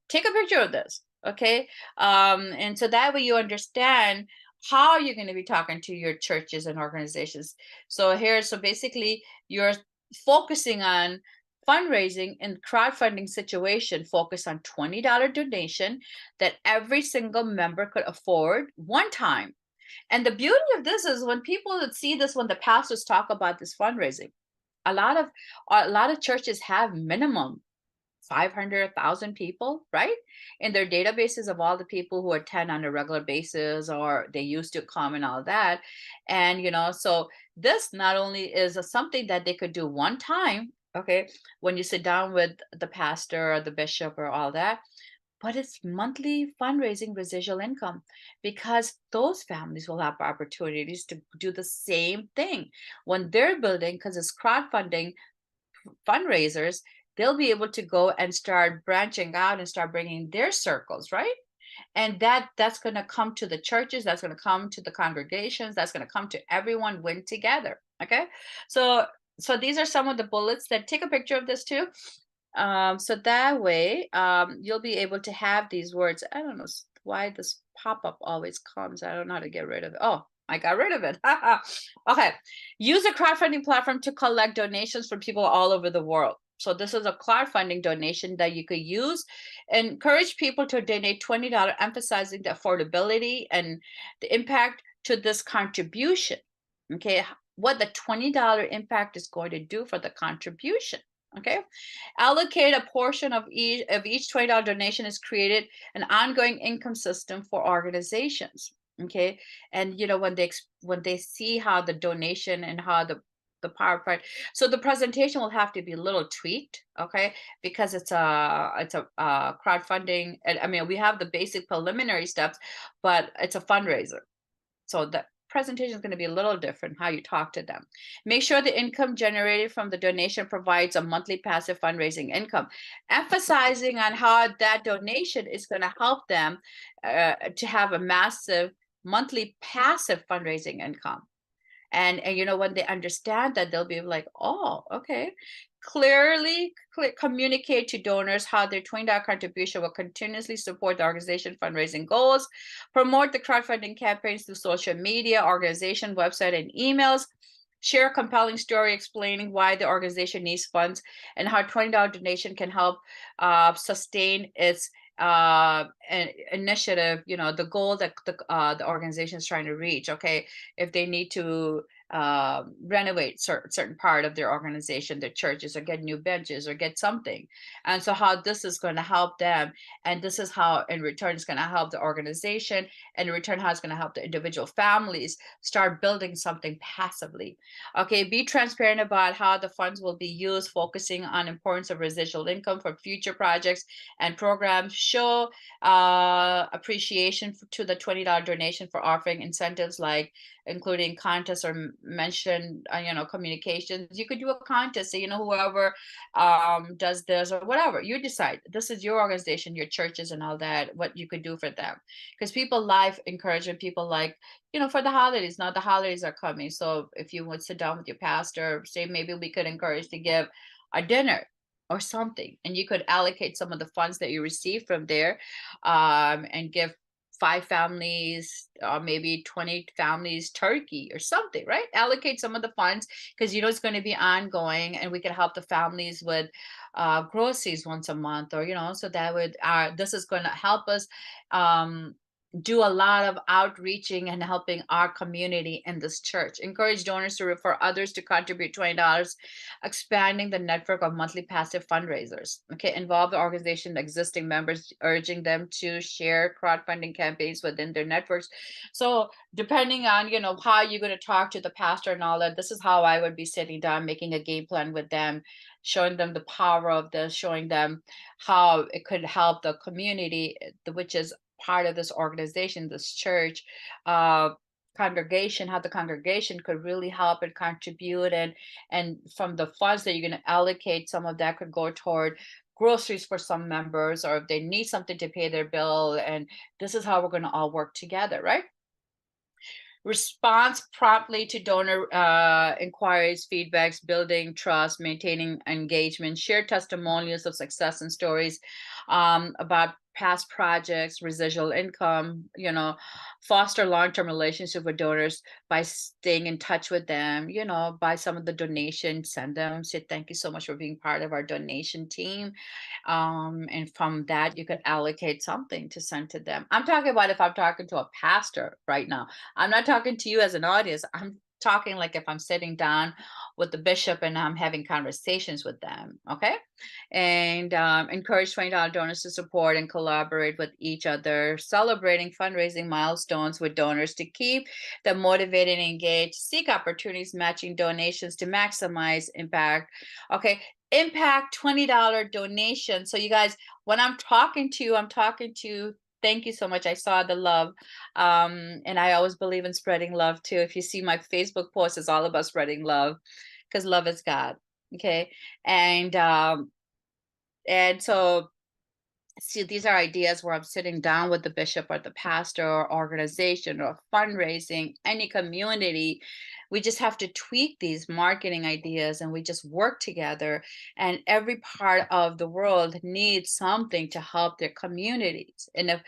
take a picture of this. Okay, and so that way you understand how you're going to be talking to your churches and organizations. So basically you're focusing on fundraising and crowdfunding situation. Focus on $20 donation that every single member could afford one time. And the beauty of this is when people see this, when the pastors talk about this fundraising, a lot of churches have minimum 500, 1,000 people, right? In their databases of all the people who attend on a regular basis or they used to come and all that. And, so this not only is something that they could do one time, okay, when you sit down with the pastor or the bishop or all that, but it's monthly fundraising residual income because those families will have opportunities to do the same thing when they're building, because it's crowdfunding fundraisers, they'll be able to go and start branching out and start bringing their circles, right? And that's going to come to the churches, that's going to come to the congregations, that's going to come to everyone win together. Okay, so these are some of the bullets. That take a picture of this too, so that way you'll be able to have these words. I don't know why this pop-up always comes. I don't know how to get rid of it. Oh, I got rid of it. Okay, use a crowdfunding platform to collect donations from people all over the world. So this is a crowdfunding donation that you could use. Encourage people to donate $20, emphasizing the affordability and the impact to this contribution. Okay, what the $20 impact is going to do for the contribution. Okay, allocate a portion of each $20 donation is created an ongoing income system for organizations. Okay, and when they see how the donation and how the PowerPoint. So the presentation will have to be a little tweaked, okay, because it's a crowdfunding. And I mean, we have the basic preliminary steps, but it's a fundraiser. So the presentation is going to be a little different how you talk to them. Make sure the income generated from the donation provides a monthly passive fundraising income, emphasizing on how that donation is going to help them to have a massive monthly passive fundraising income. And when they understand that, they'll be like, oh, okay. Clearly communicate to donors how their $20 contribution will continuously support the organization fundraising goals. Promote the crowdfunding campaigns through social media, organization website, and emails. Share a compelling story explaining why the organization needs funds and how $20 donation can help sustain its initiative, the goal that the organization is trying to reach. Okay, if they need to renovate certain part of their organization, their churches, or get new benches or get something, and so how this is going to help them, and this is how in return it's going to help the organization, and in return how it's going to help the individual families start building something passively. Okay, be transparent about how the funds will be used, focusing on importance of residual income for future projects and programs. Show appreciation to the $20 donation for offering incentives like including contests or mention communications. You could do a contest, say, whoever does this or whatever, you decide. This is your organization, your churches and all that, what you could do for them, because people like encouragement. People like, for the holidays. Now the holidays are coming, so if you would sit down with your pastor, say maybe we could encourage to give a dinner or something, and you could allocate some of the funds that you receive from there, and give 5 families, maybe 20 families turkey or something, right? Allocate some of the funds, because it's going to be ongoing, and we can help the families with groceries once a month, or so that would this is going to help us do a lot of outreaching and helping our community in this church. Encourage donors to refer others to contribute $20, expanding the network of monthly passive fundraisers. Okay, involve the organization existing members, urging them to share crowdfunding campaigns within their networks. So depending on how you're going to talk to the pastor and all that, this is how I would be sitting down, making a game plan with them, showing them the power of this, showing them how it could help the community, which is part of this organization, this church congregation, how the congregation could really help and contribute, and from the funds that you're going to allocate, some of that could go toward groceries for some members, or if they need something to pay their bill, and this is how we're going to all work together, right? Response promptly to donor inquiries, feedbacks, building trust, maintaining engagement, share testimonials of success and stories about past projects, residual income, foster long-term relationship with donors by staying in touch with them, by some of the donations, send them, say thank you so much for being part of our donation team. And from that, you could allocate something to send to them. I'm talking about if I'm talking to a pastor right now. I'm not talking to you as an audience. I'm talking like if I'm sitting down with the bishop and I'm having conversations with them. Okay. And encourage $20 donors to support and collaborate with each other, celebrating fundraising milestones with donors to keep them motivated and engaged, seek opportunities matching donations to maximize impact. Okay. Impact $20 donation. So you guys, when I'm talking to you, I'm talking to, thank you so much. I saw the love. And I always believe in spreading love too. If you see my Facebook post, it's all about spreading love because love is God. Okay. And so see, these are ideas where I'm sitting down with the bishop or the pastor or organization or fundraising, any community. We just have to tweak these marketing ideas and we just work together. And every part of the world needs something to help their communities. And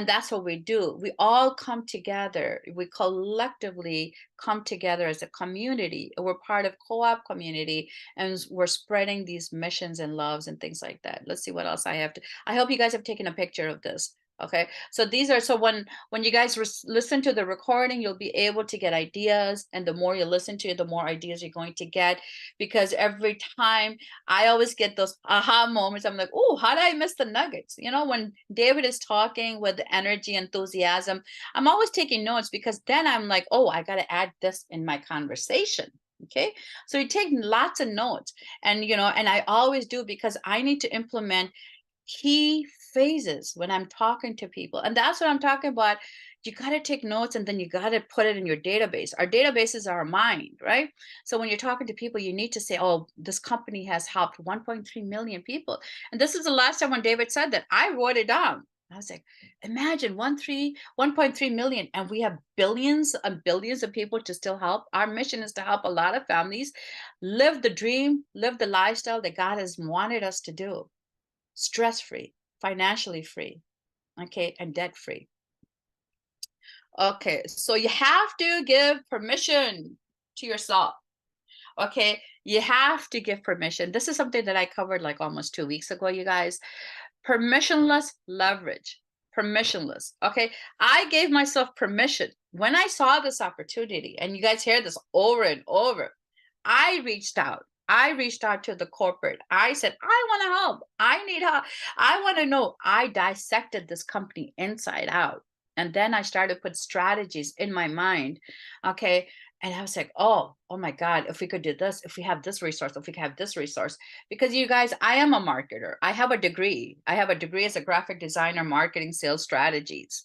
that's what we do. We all come together. We collectively come together as a community. We're part of co-op community and we're spreading these missions and loves and things like that. Let's see what else I have to. I hope you guys have taken a picture of this. Okay, so these are, so when you guys listen to the recording, you'll be able to get ideas, and the more you listen to it, the more ideas you're going to get, because every time I always get those aha moments. I'm like, oh, how did I miss the nuggets? You know, when David is talking with energy, enthusiasm, I'm always taking notes, because then I'm like, oh, I got to add this in my conversation. Okay, so you take lots of notes, and and I always do, because I need to implement key phases when I'm talking to people. And that's what I'm talking about. You got to take notes, and then you got to put it in your database. Our database is our mind, right? So when you're talking to people, you need to say, oh, this company has helped 1.3 million people. And this is the last time when David said that, I wrote it down. I was like, imagine 1.3 million, and we have billions and billions of people to still help. Our mission is to help a lot of families live the dream, live the lifestyle that God has wanted us to do. Stress-free, financially free, okay, and debt-free. Okay, so you have to give permission to yourself. Okay, you have to give permission. This is something that I covered like almost 2 weeks ago, you guys. Permissionless leverage. Permissionless. Okay, I gave myself permission when I saw this opportunity, and you guys hear this over and over. I reached out. I reached out to the corporate. I said, I want to help. I need help. I want to know. I dissected this company inside out. And then I started to put strategies in my mind. Okay. And I was like, oh my God, if we could do this, if we have this resource, if we could have this resource. Because you guys, I am a marketer. I have a degree. I have a degree as a graphic designer, marketing, sales strategies.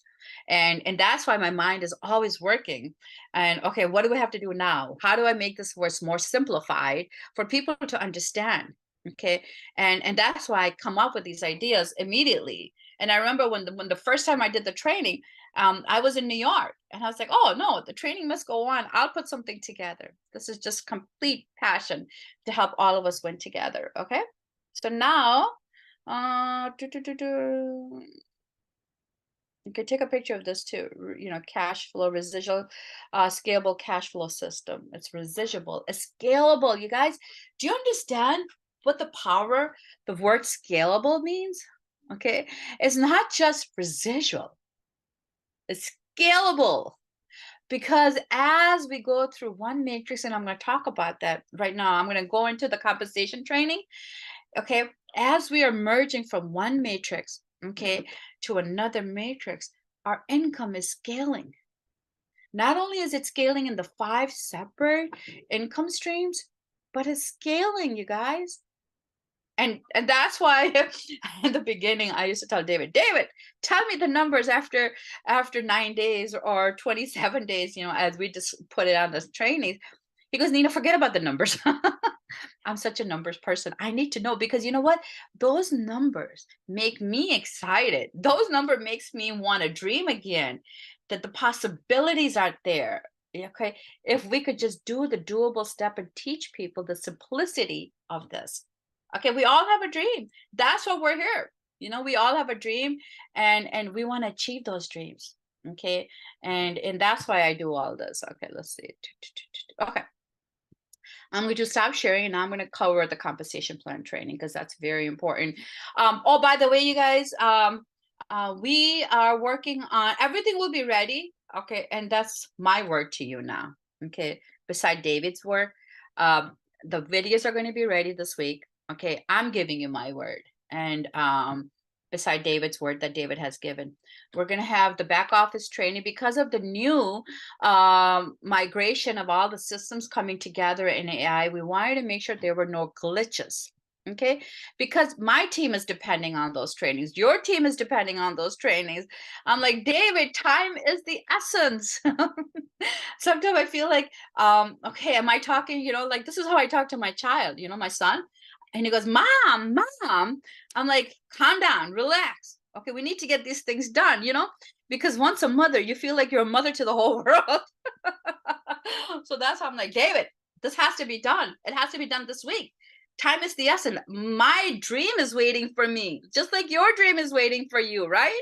And that's why my mind is always working. And okay, what do we have to do now? How do I make this more simplified for people to understand? Okay, and that's why I come up with these ideas immediately. And I remember when the first time I did the training, I was in New York, and I was like, oh no, the training must go on. I'll put something together. This is just complete passion to help all of us win together. Okay, so now, you can take a picture of this too. Cash flow, residual, scalable cash flow system. It's residual, it's scalable. You guys, do you understand what the power the word scalable means? Okay, it's not just residual, it's scalable. Because as we go through one matrix, and I'm going to talk about that right now, I'm going to go into the compensation training. Okay, as we are merging from one matrix, okay, to another matrix, our income is scaling. Not only is it scaling in the 5 separate income streams, but it's scaling, you guys. And that's why in the beginning I used to tell David, tell me the numbers after 9 days or 27 days, as we just put it on this training. He goes, Nina, forget about the numbers. I'm such a numbers person. I need to know, because you know what? Those numbers make me excited. Those numbers makes me want to dream again, that the possibilities are there. Okay. If we could just do the doable step and teach people the simplicity of this. Okay. We all have a dream. That's what we're here. We all have a dream, and we want to achieve those dreams. Okay. And that's why I do all this. Okay. Let's see. Okay. I'm going to stop sharing, and I'm going to cover the compensation plan training, because that's very important. Oh, by the way, you guys, we are working on everything will be ready. Okay. And that's my word to you now. Okay. beside David's work. The videos are going to be ready this week. Okay, I'm giving you my word. And beside David's word that David has given, we're going to have the back office training because of the new migration of all the systems coming together in AI. We wanted to make sure there were no glitches. Okay, because my team is depending on those trainings. Your team is depending on those trainings. I'm like, David, time is the essence. Sometimes I feel like, okay, am I talking, like this is how I talk to my child, my son. And he goes, Mom, Mom. I'm like, calm down, relax. Okay, we need to get these things done, because once a mother, you feel like you're a mother to the whole world. So that's how I'm like, David, this has to be done. It has to be done this week. Time is the essence. My dream is waiting for me, just like your dream is waiting for you, right?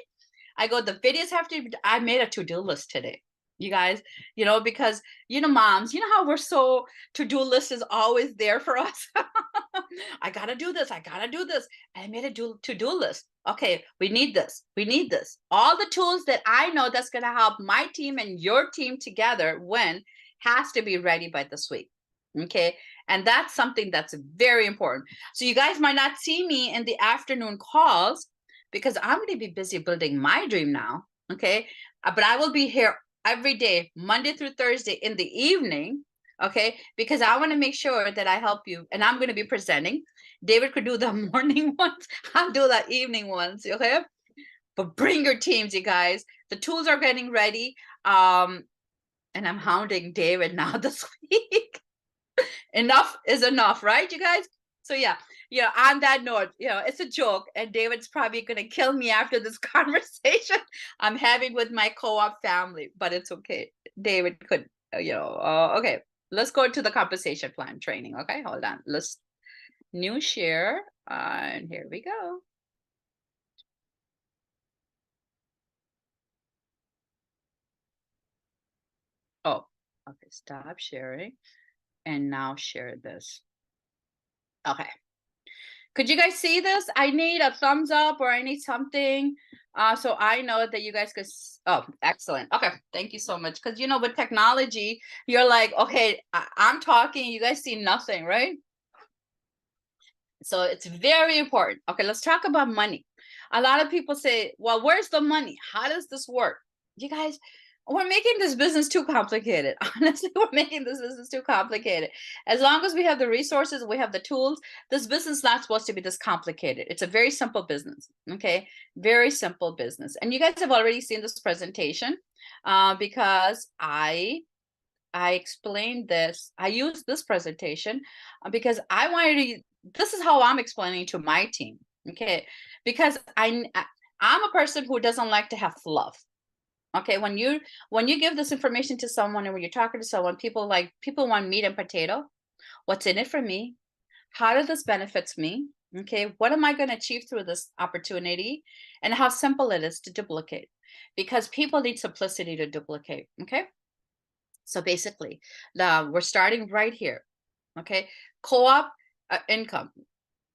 I go, the videos have to, I made a to-do list today, you guys, because, moms, how we're so, to-do list is always there for us. I got to do this. I got to do this. I made a to-do list. Okay, we need this. We need this. All the tools that I know that's going to help my team and your team together win has to be ready by this week. Okay. And that's something that's very important. So you guys might not see me in the afternoon calls because I'm going to be busy building my dream now. Okay. But I will be here every day, Monday through Thursday in the evening. Okay. Because I want to make sure that I help you, and I'm going to be presenting. David could do the morning ones. I'll do the evening ones. Okay. But bring your teams, you guys. The tools are getting ready. And I'm hounding David now this week. Enough is enough, right, you guys? So yeah, on that note, it's a joke, and David's probably going to kill me after this conversation I'm having with my co-op family, but it's okay. David could, okay, let's go to the compensation plan training. Okay, hold on. Let's new share, and here we go. Oh, okay, stop sharing, and now share this. Okay. Could you guys see this? I need a thumbs up, or I need something, so I know that you guys could. Oh, excellent. Okay, thank you so much. Because with technology, you're like, okay, I'm talking, you guys see nothing, right? So it's very important. Okay, let's talk about money. A lot of people say, well, where's the money? How does this work? You guys, we're making this business too complicated. Honestly, we're making this business too complicated. As long as we have the resources, we have the tools, this business is not supposed to be this complicated. It's a very simple business. Okay, very simple business. And you guys have already seen this presentation because I explained this. I used this presentation because I wanted to. This is how I'm explaining to my team. Okay, because I'm a person who doesn't like to have fluff. Okay, when you give this information to someone, and when you're talking to someone, people want meat and potato. What's in it for me? How does this benefits me? Okay, what am I going to achieve through this opportunity, and how simple it is to duplicate, because people need simplicity to duplicate. Okay, so basically, we're starting right here. Okay, co-op income,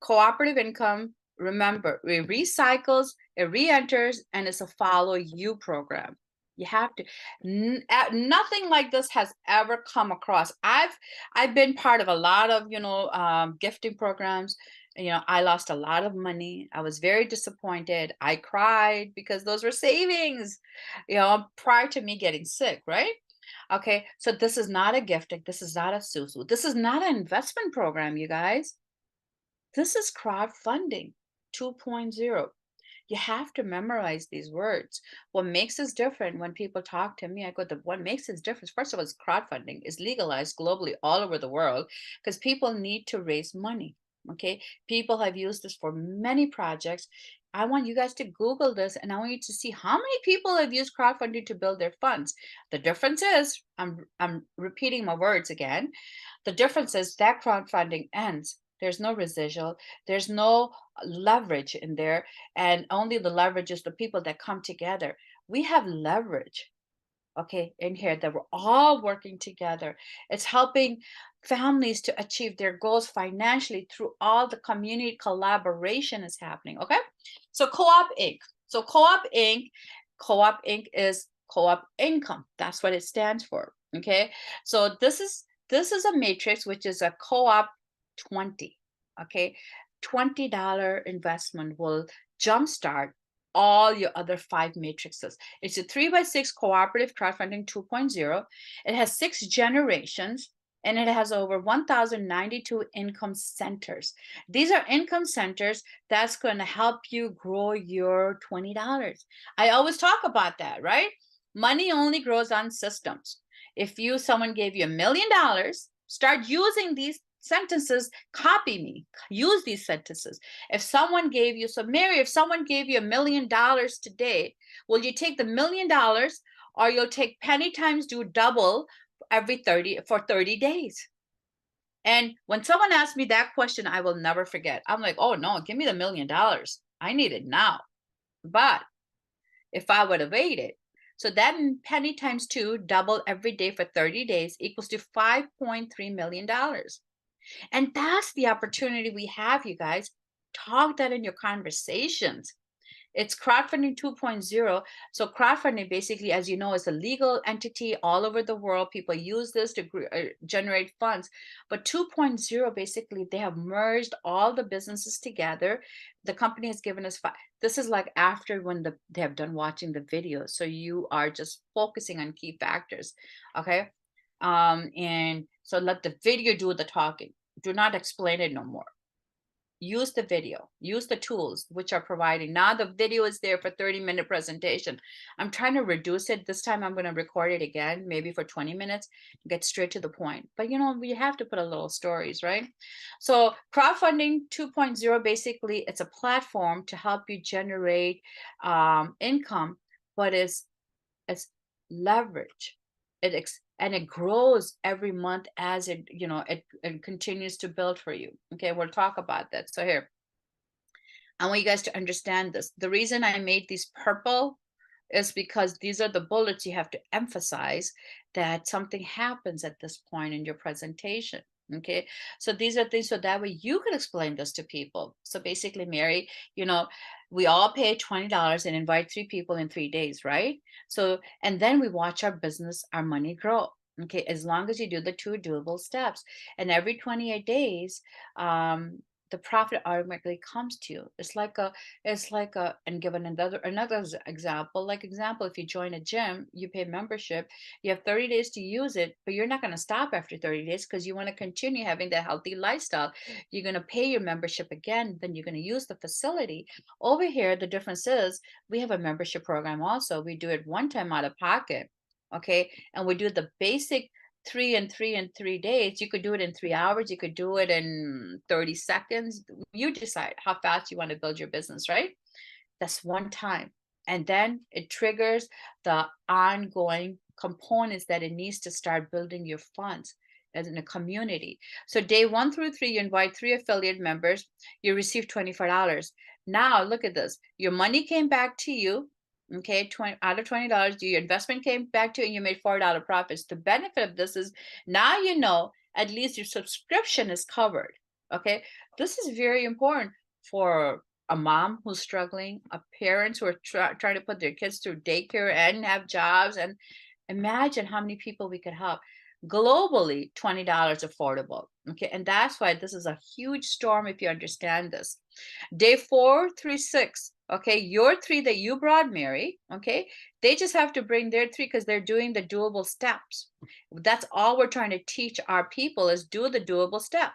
cooperative income. Remember, it recycles, it re-enters, and it's a follow you program. You have to. Nothing like this has ever come across. I've been part of a lot of gifting programs. I lost a lot of money. I was very disappointed. I cried because those were savings, prior to me getting sick, right? Okay, so this is not a gifting. This is not a susu. This is not an investment program, you guys. This is crowdfunding 2.0. You have to memorize these words. What makes us different when people talk to me, I go, what makes us different, first of all, is crowdfunding is legalized globally all over the world because people need to raise money. Okay, people have used this for many projects. I want you guys to Google this, and I want you to see how many people have used crowdfunding to build their funds. The difference is, I'm repeating my words again. The difference is that crowdfunding ends. There's no residual. There's no leverage in there, and only the leverage is the people that come together. We have leverage, okay, in here, that we're all working together. It's helping families to achieve their goals financially through all the community collaboration is happening. Okay, so CoopInc. So CoopInc is co-op income. That's what it stands for. Okay, so this is This is a matrix, which is a co-op 20. Okay. $20 investment will jumpstart all your other 5 matrices. It's a 3x6 cooperative crowdfunding 2.0. It has 6 generations and it has over 1,092 income centers. These are income centers that's going to help you grow your $20. I always talk about that, right? Money only grows on systems. If someone gave you $1 million, start using these sentences, copy me, use these sentences. If someone gave you, so Mary, if someone gave you $1 million today, will you take the $1 million or you'll take penny times do double for 30 days? And when someone asks me that question, I will never forget. I'm like, oh no, give me the $1 million. I need it now. But if I would have waited, so that penny times 2, double every day for 30 days equals to $5.3 million. And that's the opportunity we have, you guys. Talk that in your conversations. It's crowdfunding 2.0. So crowdfunding basically, as you know, is a legal entity all over the world. People use this to generate funds. But 2.0, basically, they have merged all the businesses together. The company has given us this is like after when they have done watching the video. So you are just focusing on key factors. Okay. And so let the video do the talking. Do not explain it no more. Use the video, use the tools which are providing. Now the video is there for 30-minute presentation. I'm trying to reduce it. This time I'm going to record it again, maybe for 20 minutes, get straight to the point. But we have to put a little stories, right? So crowdfunding 2.0, basically it's a platform to help you generate income, but it's leverage. And it grows every month as it continues to build for you. Okay, we'll talk about that. So here, I want you guys to understand this. The reason I made these purple is because these are the bullets you have to emphasize that something happens at this point in your presentation. Okay, so these are things so that way you can explain this to people. So basically, Mary, we all pay $20 and invite 3 people in 3 days, right? So, and then we watch our business, our money grow. Okay, as long as you do the 2 doable steps, and every 28 days, the profit automatically comes to you. It's like and given another example, if you join a gym, you pay membership, you have 30 days to use it, but you're not going to stop after 30 days because you want to continue having that healthy lifestyle. You're going to pay your membership again, then you're going to use the facility. Over here, the difference is we have a membership program also. We do it one time out of pocket. Okay, and we do the basic 3 and 3 and 3 days. You could do it in 3 hours. You could do it in 30 seconds. You decide how fast you want to build your business, right? That's one time. And then it triggers the ongoing components that it needs to start building your funds as in a community. So day 1 through 3, you invite 3 affiliate members. You receive $24. Now look at this. Your money came back to you. Okay, out of $20, your investment came back to you and you made $4 profits. The benefit of this is now at least your subscription is covered. Okay, this is very important for a mom who's struggling, a parents who are trying to put their kids through daycare and have jobs. And imagine how many people we could help. Globally, $20 affordable. Okay, and that's why this is a huge storm if you understand this. Day 4 through 6. Okay, your 3 that you brought, Mary, okay, they just have to bring their 3 because they're doing the doable steps. That's all we're trying to teach our people is do the doable step.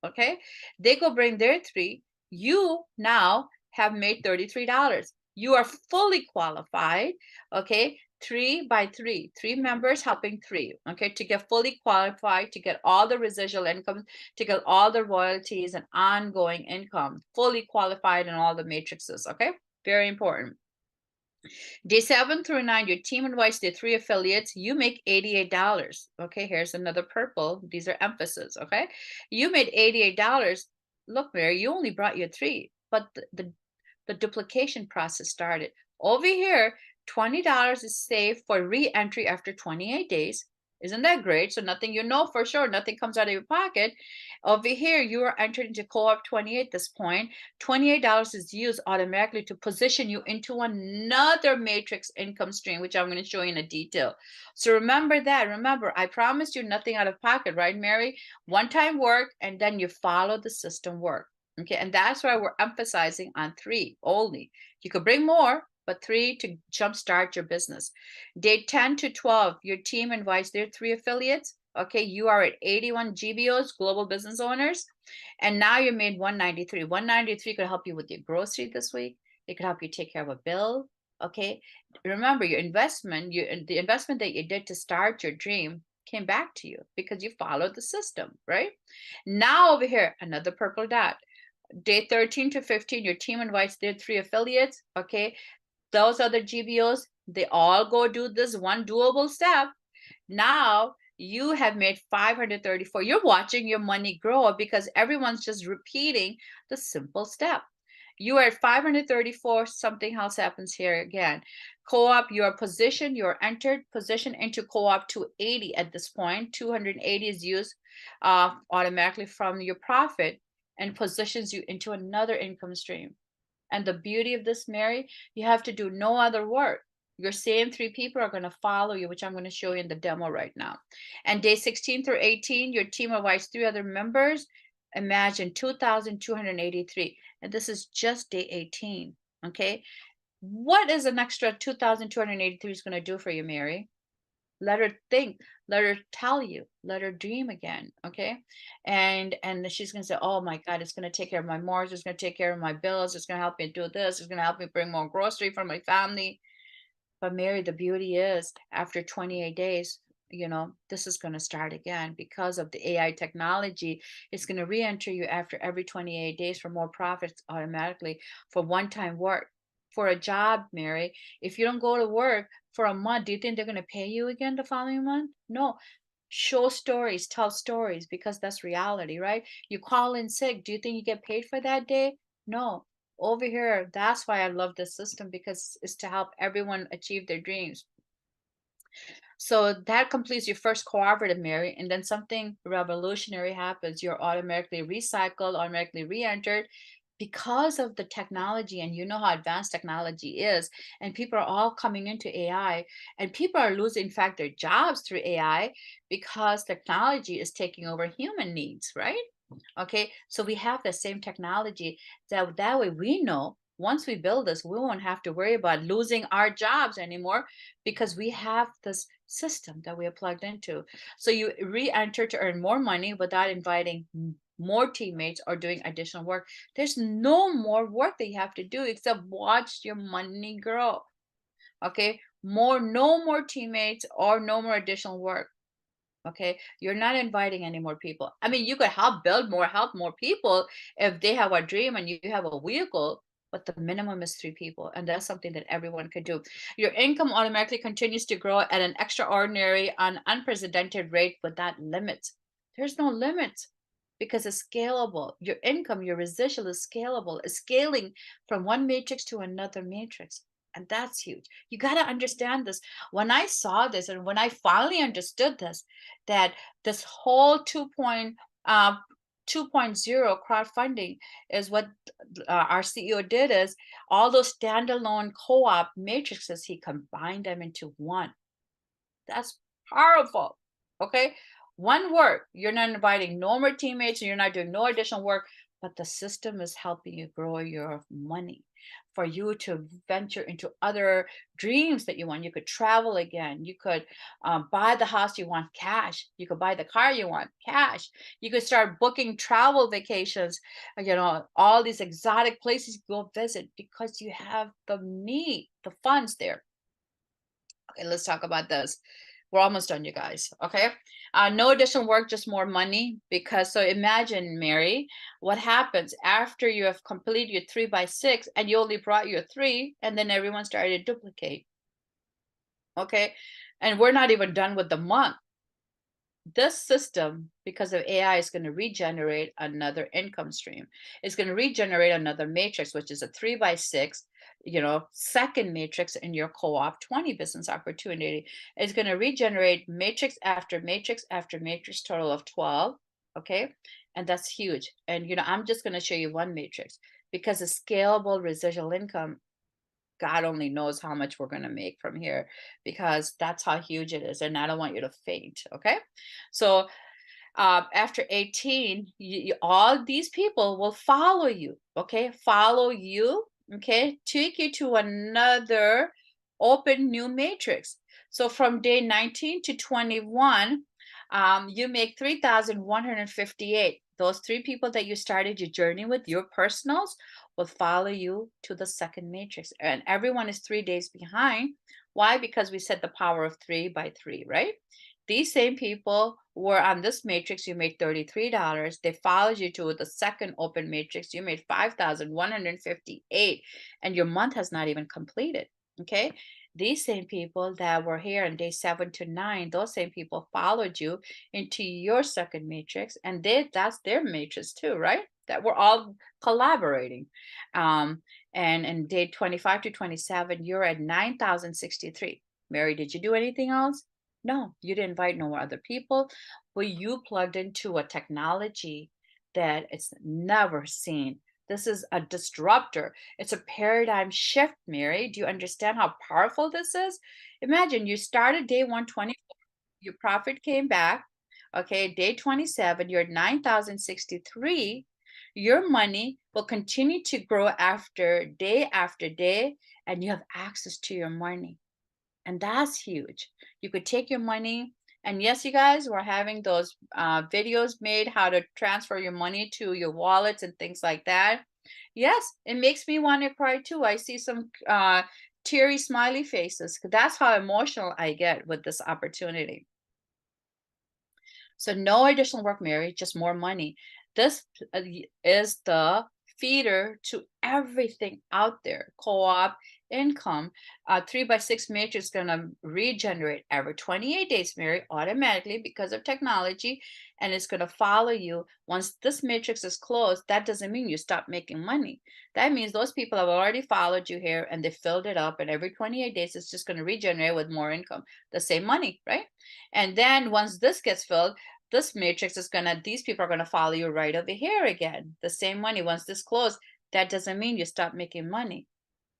Okay, they go bring their 3. You now have made $33. You are fully qualified. Okay, 3 by 3, 3 members helping 3, okay, to get fully qualified, to get all the residual income, to get all the royalties and ongoing income, fully qualified in all the matrices, okay? Very important. Day 7 through 9, your team invites the 3 affiliates. You make $88. Okay, here's another purple. These are emphasis, okay? You made $88. Look, Mary, you only brought your 3, but the duplication process started. Over here, $20 is saved for re-entry after 28 days. Isn't that great? So nothing, you know for sure, nothing comes out of your pocket. Over here, you are entered into co-op 28 at this point. $28 is used automatically to position you into another matrix income stream, which I'm going to show you in a detail. So remember that. Remember, I promised you nothing out of pocket, right, Mary? One-time work, and then you follow the system work. Okay, and that's why we're emphasizing on 3 only. You could bring more, but 3 to jumpstart your business. Day 10 to 12, your team invites their 3 affiliates. Okay, you are at 81 GBOs, global business owners, and now you made 193. 193 could help you with your grocery this week. It could help you take care of a bill. Okay, remember your investment, the investment that you did to start your dream came back to you because you followed the system, right? Now over here, another purple dot. Day 13 to 15, your team invites their 3 affiliates. Okay, those other GBOs, they all go do this one doable step. Now you have made 534. You're watching your money grow because everyone's just repeating the simple step. You are at 534. Something else happens here again. Co-op, your position, you're entered position into co-op 280 at this point. 280 is used automatically from your profit and positions you into another income stream. And the beauty of this, Mary, you have to do no other work. Your same 3 people are going to follow you, which I'm going to show you in the demo right now. And day 16 through 18, your team invites 3 other members. Imagine 2,283. And this is just day 18. Okay. What is an extra 2,283 is going to do for you, Mary? Let her think, let her tell you, let her dream again. Okay, and she's going to say, oh my god, it's going to take care of my mortgage, it's going to take care of my bills, it's going to help me do this, it's going to help me bring more grocery for my family. But Mary, the beauty is after 28 days, this is going to start again because of the AI technology. It's going to re-enter you after every 28 days for more profits automatically for one-time work. For a job, Mary, if you don't go to work for a month, do you think they're going to pay you again the following month? No. Show stories, tell stories, because that's reality, right? You call in sick, do you think you get paid for that day? No. Over here, that's why I love this system, because it's to help everyone achieve their dreams. So that completes your first cooperative, Mary, and then something revolutionary happens. You're automatically recycled, automatically re-entered because of the technology, and you know how advanced technology is, and people are all coming into AI, and people are losing, in fact, their jobs through AI because technology is taking over human needs, right? Okay, so we have the same technology, that way we know once we build this, we won't have to worry about losing our jobs anymore because we have this system that we are plugged into. So you re-enter to earn more money without inviting more teammates or doing additional work. There's no more work that you have to do except watch your money grow. Okay, no more teammates or no more additional work. Okay, you're not inviting any more people. I mean, you could help more people if they have a dream and you have a vehicle, but the minimum is 3 people, and that's something that everyone could do. Your income automatically continues to grow at an extraordinary and unprecedented rate without limits. There's no limits because it's scalable. Your income, your residual is scalable. It's scaling from one matrix to another matrix. And that's huge. You got to understand this. When I saw this and when I finally understood this, that this whole 2.0 crowdfunding is what our CEO did, is all those standalone co-op matrices, he combined them into one. That's powerful. Okay. One work, you're not inviting no more teammates and you're not doing no additional work, but the system is helping you grow your money for you to venture into other dreams that you want. You could travel again. You could buy the house you want, cash. You could buy the car you want, cash. You could start booking travel vacations, all these exotic places you go visit because you have the need, the funds there. Okay, let's talk about this. We're almost done, you guys. Okay. No additional work, just more money. Because so imagine, Mary, what happens after you have completed your 3x6 and you only brought your 3, and then everyone started to duplicate. Okay. And we're not even done with the month. This system, because of AI, is going to regenerate another income stream. It's going to regenerate another matrix, which is a 3x6. second matrix in your co-op 20 business opportunity. It's going to regenerate matrix after matrix after matrix, total of 12. Okay. And that's huge. And, I'm just going to show you one matrix because the scalable residual income, God only knows how much we're going to make from here because that's how huge it is. And I don't want you to faint. Okay. So after 18, all these people will follow you. Okay. Follow you. Okay. Take you to another open new matrix. So from day 19 to 21, you make 3,158. Those three people that you started your journey with, your personals, will follow you to the second matrix. And everyone is 3 days behind. Why? Because we said the power of 3 by 3, right? These same people were on this matrix, you made $33. They followed you to the second open matrix, you made 5,158, and your month has not even completed. Okay. These same people that were here on day 7 to 9, those same people followed you into your second matrix, and that's their matrix too, right? That we're all collaborating. And in day 25 to 27, you're at 9,063. Mary, did you do anything else? No, you didn't invite no other people, but you plugged into a technology that it's never seen. This is a disruptor. It's a paradigm shift, Mary. Do you understand how powerful this is? Imagine you started day 124, your profit came back. Okay, day 27, you're at 9,063. Your money will continue to grow after day, and you have access to your money. And that's huge. You could take your money, and yes, you guys, we're having those videos made how to transfer your money to your wallets and things like that. Yes, it makes me want to cry too. I see some teary smiley faces. That's how emotional I get with this opportunity. So no additional work, Mary, just more money. This is the feeder to everything out there. Co-op income, 3 by 6 matrix is going to regenerate every 28 days, Mary, automatically because of technology, and it's going to follow you. Once this matrix is closed, that doesn't mean you stop making money. That means those people have already followed you here and they filled it up, and every 28 days, it's just going to regenerate with more income, the same money, right? And then once this gets filled, this matrix is gonna, these people are gonna follow you right over here again. The same money. Once this closed, that doesn't mean you stop making money.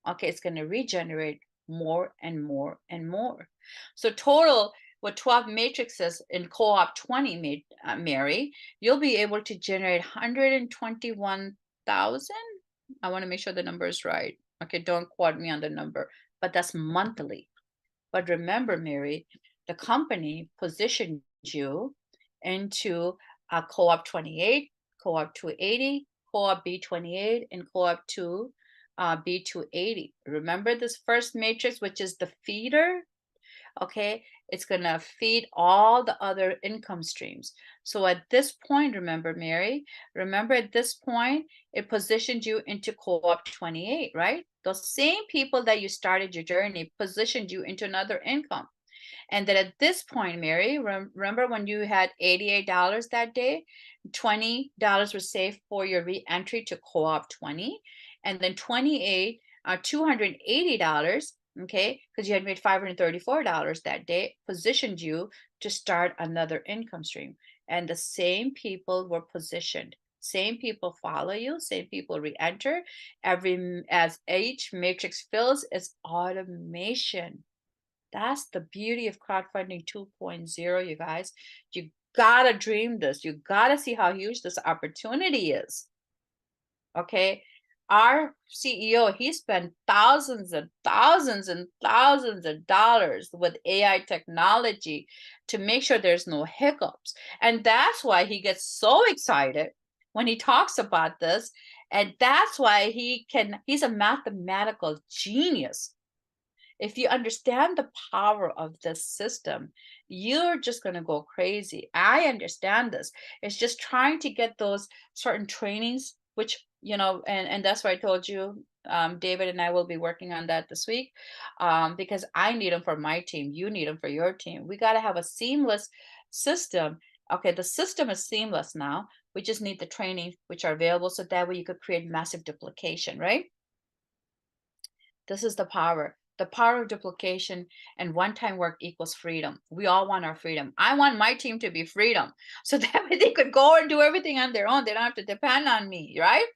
Okay, it's gonna regenerate more and more and more. So total with 12 matrices in co-op 20, Mary, you'll be able to generate 121,000. I want to make sure the number is right. Okay, don't quote me on the number, but that's monthly. But remember, Mary, the company positioned you into a co-op 28, co-op 280, co-op B28, and co-op 2 B280. Remember this first matrix, which is the feeder? Okay, it's going to feed all the other income streams. So at this point, remember, Mary, remember at this point, it positioned you into co-op 28, right? Those same people that you started your journey positioned you into another income. And then at this point, Mary, remember when you had $88 that day, $20 was saved for your re-entry to co-op 20, and then 28, $280, okay, because you had made $534 that day, positioned you to start another income stream. And the same people were positioned. Same people follow you, same people re-enter. As each matrix fills, it's automation. That's the beauty of crowdfunding 2.0, you guys. You gotta dream this. You gotta see how huge this opportunity is. Okay. Our CEO, he spent thousands and thousands and thousands of dollars with AI technology to make sure there's no hiccups. And that's why he gets so excited when he talks about this. And that's why he's a mathematical genius. If you understand the power of this system, you're just going to go crazy. I understand this. It's just trying to get those certain trainings, which, and that's why I told you, David and I will be working on that this week, because I need them for my team. You need them for your team. We got to have a seamless system. Okay, the system is seamless now. We just need the training, which are available, so that way you could create massive duplication, right? This is the power. The power of duplication and one-time work equals freedom. We all want our freedom. I want my team to be freedom, so that way they could go and do everything on their own. They don't have to depend on me, right?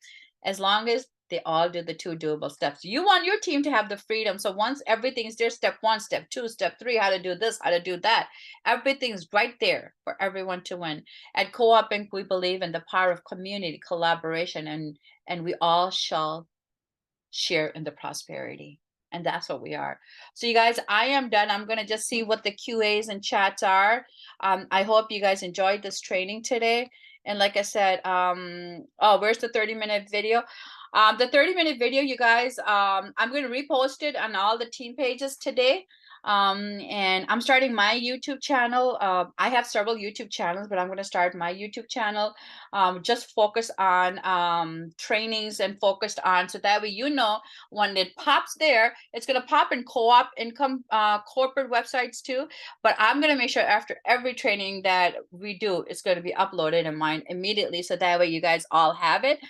As long as they all do the two doable steps. You want your team to have the freedom. So once everything is there, step 1, step 2, step 3, how to do this, how to do that. Everything's right there for everyone to win. At CoopInc, we believe in the power of community collaboration, and we all shall share in the prosperity. And that's what we are. So you guys, I am done. I'm going to just see what the QAs and chats are. I hope you guys enjoyed this training today. And like I said, oh, where's the 30-minute video? The 30-minute video, you guys, I'm going to repost it on all the team pages today. And I'm starting my YouTube channel. I have several YouTube channels, but I'm going to start my YouTube channel, just focus on trainings and focused on, so that way, you know, when it pops there, it's going to pop in co-op income corporate websites too. But I'm going to make sure after every training that we do, it's going to be uploaded in mine immediately, so that way you guys all have it.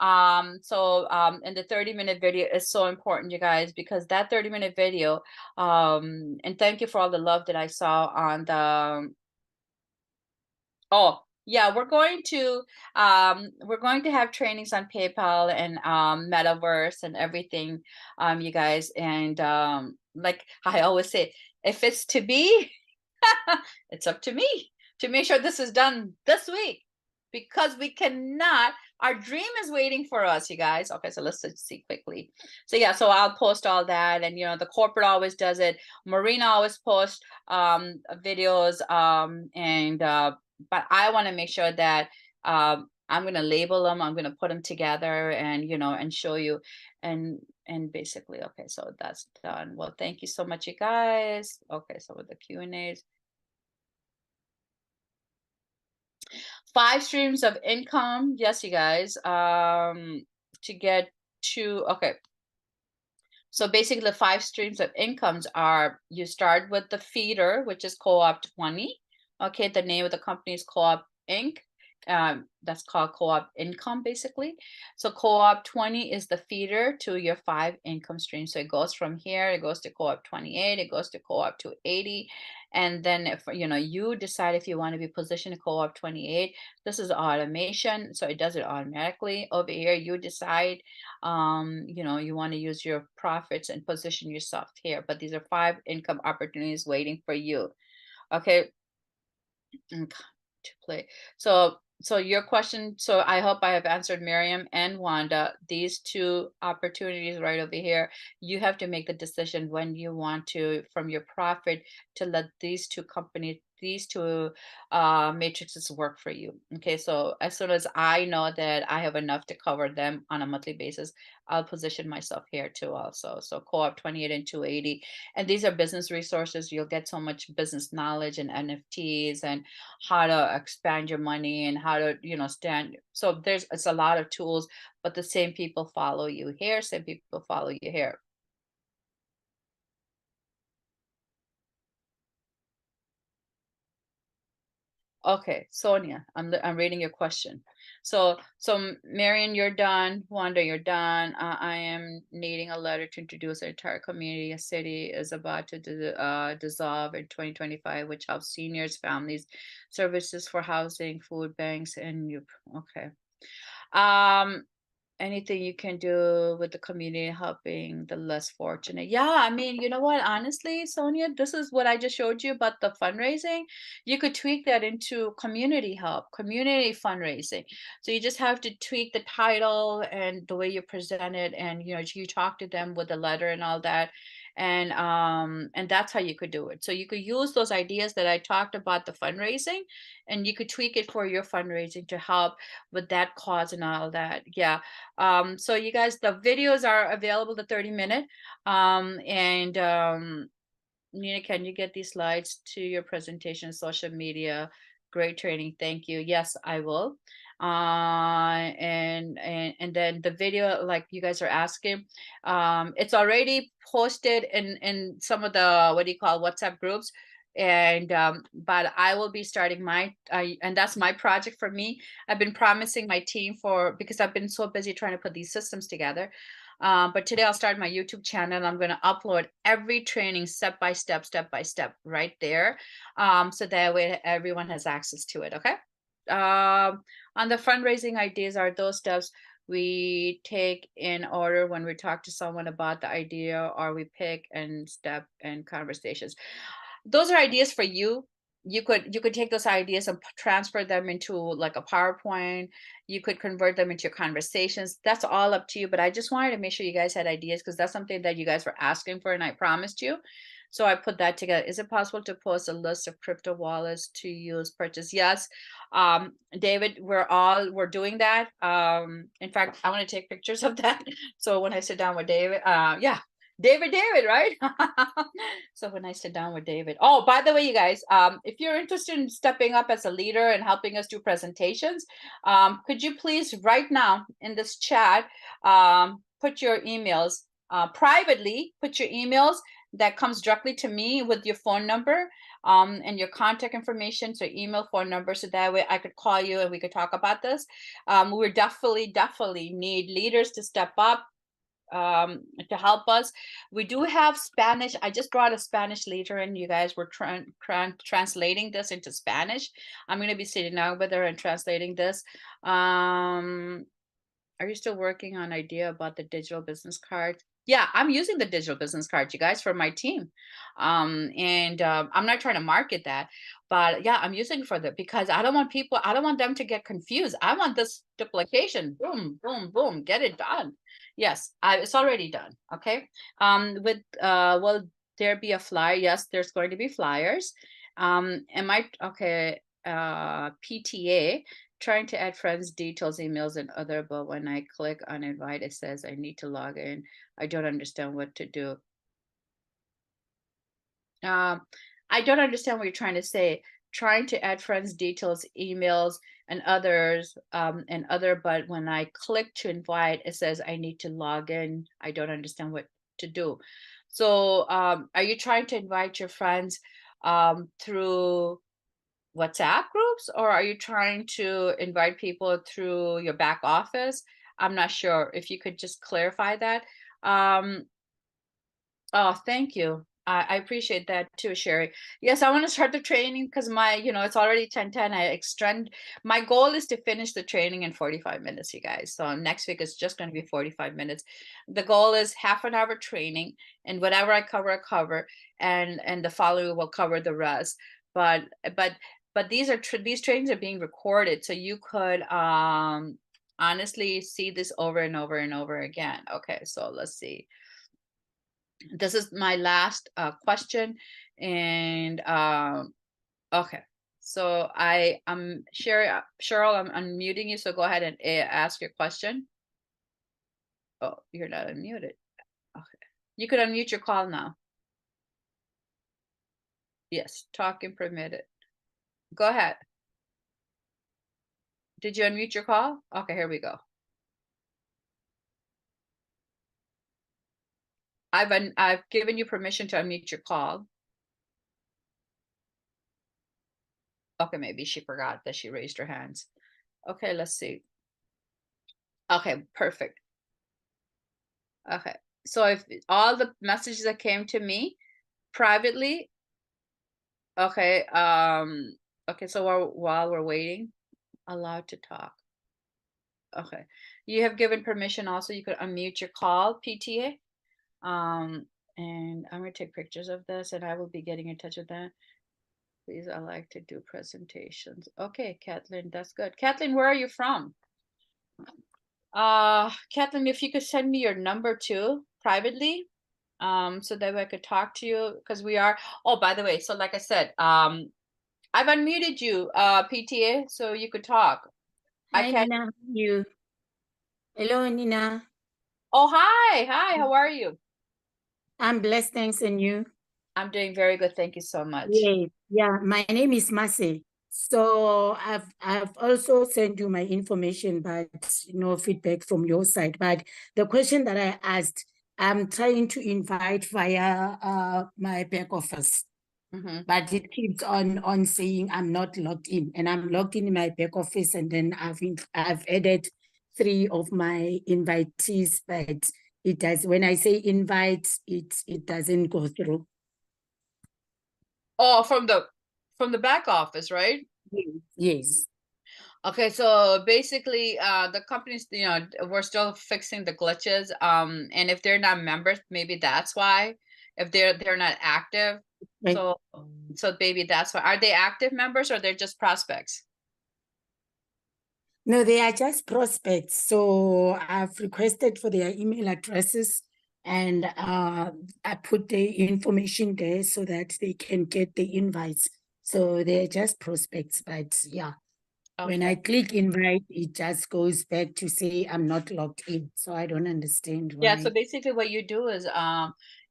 And the 30-minute video is so important, you guys, because that 30-minute video, and thank you for all the love that I saw on the, oh yeah, we're going to have trainings on PayPal and metaverse and everything, you guys. And like I always say, if it's to be, it's up to me to make sure this is done this week, because we cannot, our dream is waiting for us, you guys. Okay, so let's just see quickly. So yeah, so I'll post all that, and you know, the corporate always does it. Marina always posts videos, but I want to make sure that I'm going to label them, I'm going to put them together, and you know, and show you, and basically, okay, so that's done. Well, thank you so much, you guys. Okay, so with the Q&As, 5 streams of income. Yes, you guys, to get to, okay. So basically the 5 streams of incomes are, you start with the feeder, which is Co-op 20. Okay, the name of the company is Co-op Inc. That's called Co-op Income, basically. So Co-op 20 is the feeder to your 5 income streams. So it goes from here, it goes to Co-op 28, it goes to Co-op 280. And then if you know, you decide if you want to be positioned in Co-op 28, this is automation, so it does it automatically. Over here, you decide, you know, you want to use your profits and position yourself here. But these are 5 income opportunities waiting for you. Okay. To play. So your question, so I hope I have answered Miriam and Wanda. These 2 opportunities right over here, you have to make the decision when you want to, from your profit, to let these 2 companies, these 2 matrices work for you. Okay, so as soon as I know that I have enough to cover them on a monthly basis, I'll position myself here too also. So Co-op 28 and 280. And these are business resources. You'll get so much business knowledge and NFTs and how to expand your money and how to, you know, stand. So it's a lot of tools, but the same people follow you here, same people follow you here. Okay, Sonia, I'm reading your question. So Marion, you're done. Wanda, you're done. I am needing a letter to introduce an entire community. A city is about to dissolve in 2025, which helps seniors, families, services for housing, food banks, and you. Okay. Anything you can do with the community helping the less fortunate. Yeah, I mean, you know what, honestly, Sonia, this is what I just showed you about the fundraising. You could tweak that into community help, community fundraising. So you just have to tweak the title and the way you present it, and you know, you talk to them with the letter and all that. And that's how you could do it. So you could use those ideas that I talked about, the fundraising, and you could tweak it for your fundraising to help with that cause and all that. Yeah. So you guys, the videos are available, the 30-minute. And Nina, can you get these slides to your presentation, social media? Great training, thank you. Yes, I will. And then the video, like you guys are asking, it's already posted in some of the, what do you call, WhatsApp groups. And but I will be starting my and that's my project for me. I've been promising my team, for because I've been so busy trying to put these systems together. But today I'll start my YouTube channel, and I'm going to upload every training step by step right there. So that way everyone has access to it. Okay. On the fundraising ideas are those steps we take in order when we talk to someone about the idea, or we pick and step and conversations. Those are ideas for you. You could take those ideas and transfer them into like a PowerPoint. You could convert them into your conversations. That's all up to you. But I just wanted to make sure you guys had ideas, because that's something that you guys were asking for and I promised you. So I put that together. Is it possible to post a list of crypto wallets to use purchase? Yes. David, we're doing that. In fact, I want to take pictures of that. So when I sit down with David, yeah, David, right? So when I sit down with David. Oh, by the way, you guys, if you're interested in stepping up as a leader and helping us do presentations, could you please right now in this chat, put your emails privately, put your emails that comes directly to me with your phone number and your contact information, so email, phone number, so that way I could call you and we could talk about this. We're definitely need leaders to step up to help us. We do have Spanish. I just brought a Spanish leader in. You guys were translating this into Spanish. I'm going to be sitting down with her and translating this. Are you still working on idea about the digital business card? Yeah, I'm using the digital business card, you guys, for my team. I'm not trying to market that, but yeah, I'm using it for that because I don't want them to get confused. I want this duplication. Boom, boom, boom, get it done. Yes, it's already done. Okay. Will there be a flyer? Yes, there's going to be flyers. Okay, PTA, trying to add friends, details, emails, and other, but when I click on invite, it says I need to log in. I don't understand what to do. I don't understand what you're trying to say. Trying to add friends, details, emails, and others, but when I click to invite, it says I need to log in. I don't understand what to do. So are you trying to invite your friends through WhatsApp groups, or are you trying to invite people through your back office? I'm not sure. If you could just clarify that. Oh, thank you. I appreciate that too, Sherry. Yes, I want to start the training because it's already 10:10. I extend. My goal is to finish the training in 45 minutes, you guys. So next week is just going to be 45 minutes. The goal is half an hour training, and whatever I cover, and the following will cover the rest. But these trainings are being recorded, so you could honestly see this over and over and over again. Okay, so let's see. This is my last question, and okay, so I'm Cheryl, I'm unmuting you, so go ahead and ask your question. Oh, you're not unmuted. Okay, you could unmute your call now. Yes, talking permitted. Go ahead. Did you unmute your call? Okay, here we go. I've given you permission to unmute your call. Okay, maybe she forgot that she raised her hands. Okay, let's see. Okay, perfect. Okay, so if all the messages that came to me privately, okay, okay, so while we're waiting, allowed to talk. Okay, you have given permission also, you could unmute your call, PTA. And I'm gonna take pictures of this and I will be getting in touch with them. Please, I like to do presentations. Okay, Kathleen, that's good. Kathleen, where are you from? Kathleen, if you could send me your number too, privately, so that I could talk to you, because we are, oh, by the way, so like I said, I've unmuted you, PTA, so you could talk. Hi, Nina, how are you? Hello, Nina. Oh, hi, how are you? I'm blessed, thanks, and you? I'm doing very good, thank you so much. Yeah, my name is Mase. So I've also sent you my information, but no feedback from your side. But the question that I asked, I'm trying to invite via my back office. But it keeps on saying I'm not logged in, and I'm logged in my back office, and then I've added 3 of my invitees, but it does, when I say invite, it doesn't go through. Oh, from the back office, right? Yes. Okay, so basically, the companies, we're still fixing the glitches. And if they're not members, maybe that's why. If they're not active, Right. so maybe that's why. Are they active members or they're just prospects? No, they are just prospects. So I've requested for their email addresses, and I put the information there so that they can get the invites. So they're just prospects, but yeah. When I Okay. click invite, it just goes back to say I'm not logged in. So I don't understand Yeah, so why. basically what you do is,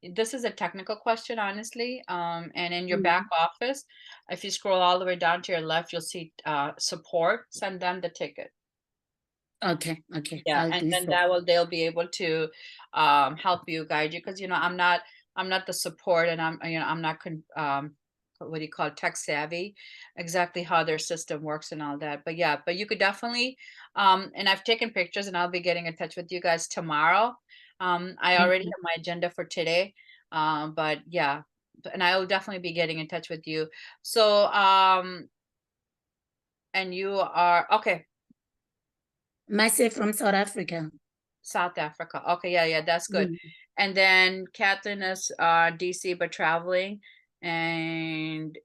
this is a technical question, honestly. And in your back Mm. office, if you scroll all the way down to your left, you'll see support, send them the ticket. Okay, Yeah, I'll and do then so. they'll be able to help you, guide you, because I'm not the support, and I'm not what do you call it, tech savvy, exactly how their system works and all that. But yeah, but you could definitely, and I've taken pictures, and I'll be getting in touch with you guys tomorrow. I already Mhm. have my agenda for today. But yeah, and I will definitely be getting in touch with you. So and you are okay. Myself from South Africa. South Africa. Okay, yeah, that's good. Mm. And then Kathleen is DC but traveling. And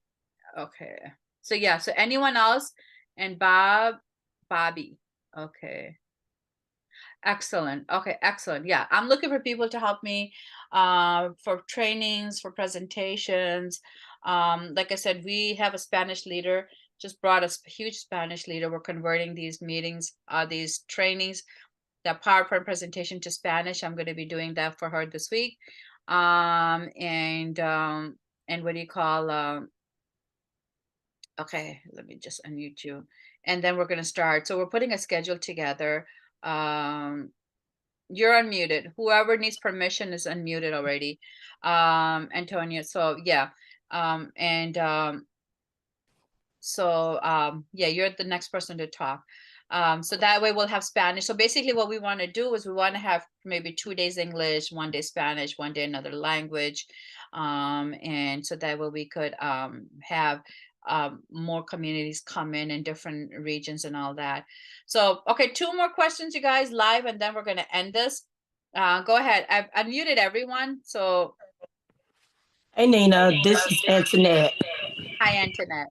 okay. So yeah, so anyone else? And Bobby. Okay. Excellent. Okay, excellent. Yeah, I'm looking for people to help me for trainings, for presentations. Like I said, we have a Spanish leader, just brought us a huge Spanish leader. We're converting these meetings, these trainings, that PowerPoint presentation to Spanish. I'm going to be doing that for her this week. And what do you call, okay, let me just unmute you. And then we're going to start. So we're putting a schedule together. You're unmuted. Whoever needs permission is unmuted already. Antonia. So yeah. And So yeah, you're the next person to talk. So that way we'll have Spanish. So basically what we want to do is we want to have maybe 2 days English, 1 day Spanish, 1 day another language. And so that way we could have more communities come in different regions and all that. So, okay, 2 more questions, you guys, live, and then we're going to end this. Go ahead. I've unmuted everyone. So, Hey Nina, this is Antoinette. hi, Antoinette.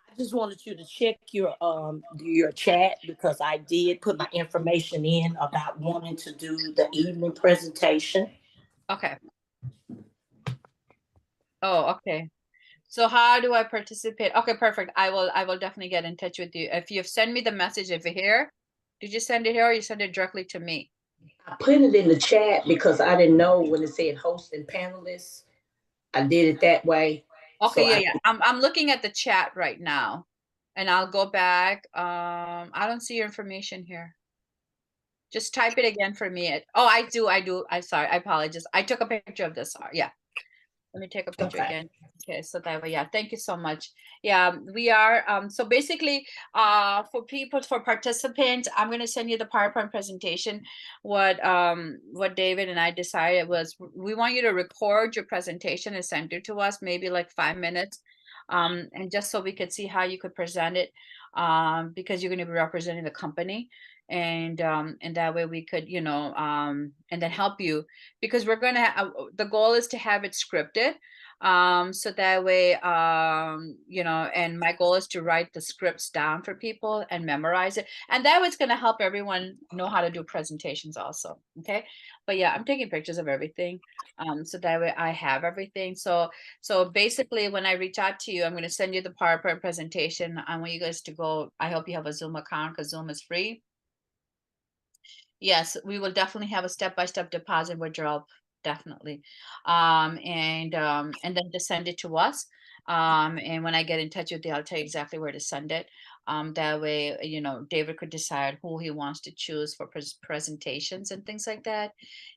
I just wanted you to check your chat because I did put my information in about wanting to do the evening presentation. Okay. Oh, okay. So how do I participate? Okay, perfect. I will definitely get in touch with you. If you've sent me the message over here, did you send it here or you send it directly to me? I put it in the chat because I didn't know when it said host and panelists. I did it that way. Okay, So yeah. I'm looking at the chat right now, and I'll go back. I don't see your information here. Just type it again for me. Oh, I do. I'm sorry. I apologize. I took a picture of this. Yeah. Let me take a picture okay. again. Okay, so that way, yeah, thank you so much. Yeah, we are, so basically, for participants, I'm gonna send you the PowerPoint presentation. What David and I decided was we want you to record your presentation and send it to us, maybe like 5 minutes. And just so we could see how you could present it, because you're gonna be representing the company. And that way we could, and then help you, because we're going to the goal is to have it scripted, so that way, and my goal is to write the scripts down for people and memorize it, and that way it's going to help everyone know how to do presentations also. Okay, but yeah, I'm taking pictures of everything, so that way I have everything. So basically when I reach out to you, I'm going to send you the PowerPoint presentation. I want you guys to go. I hope you have a Zoom account because Zoom is free. Yes, we will definitely have a step-by-step deposit withdrawal, definitely. And then just send it to us. And when I get in touch with you, I'll tell you exactly where to send it. That way, David could decide who he wants to choose for presentations and things like that.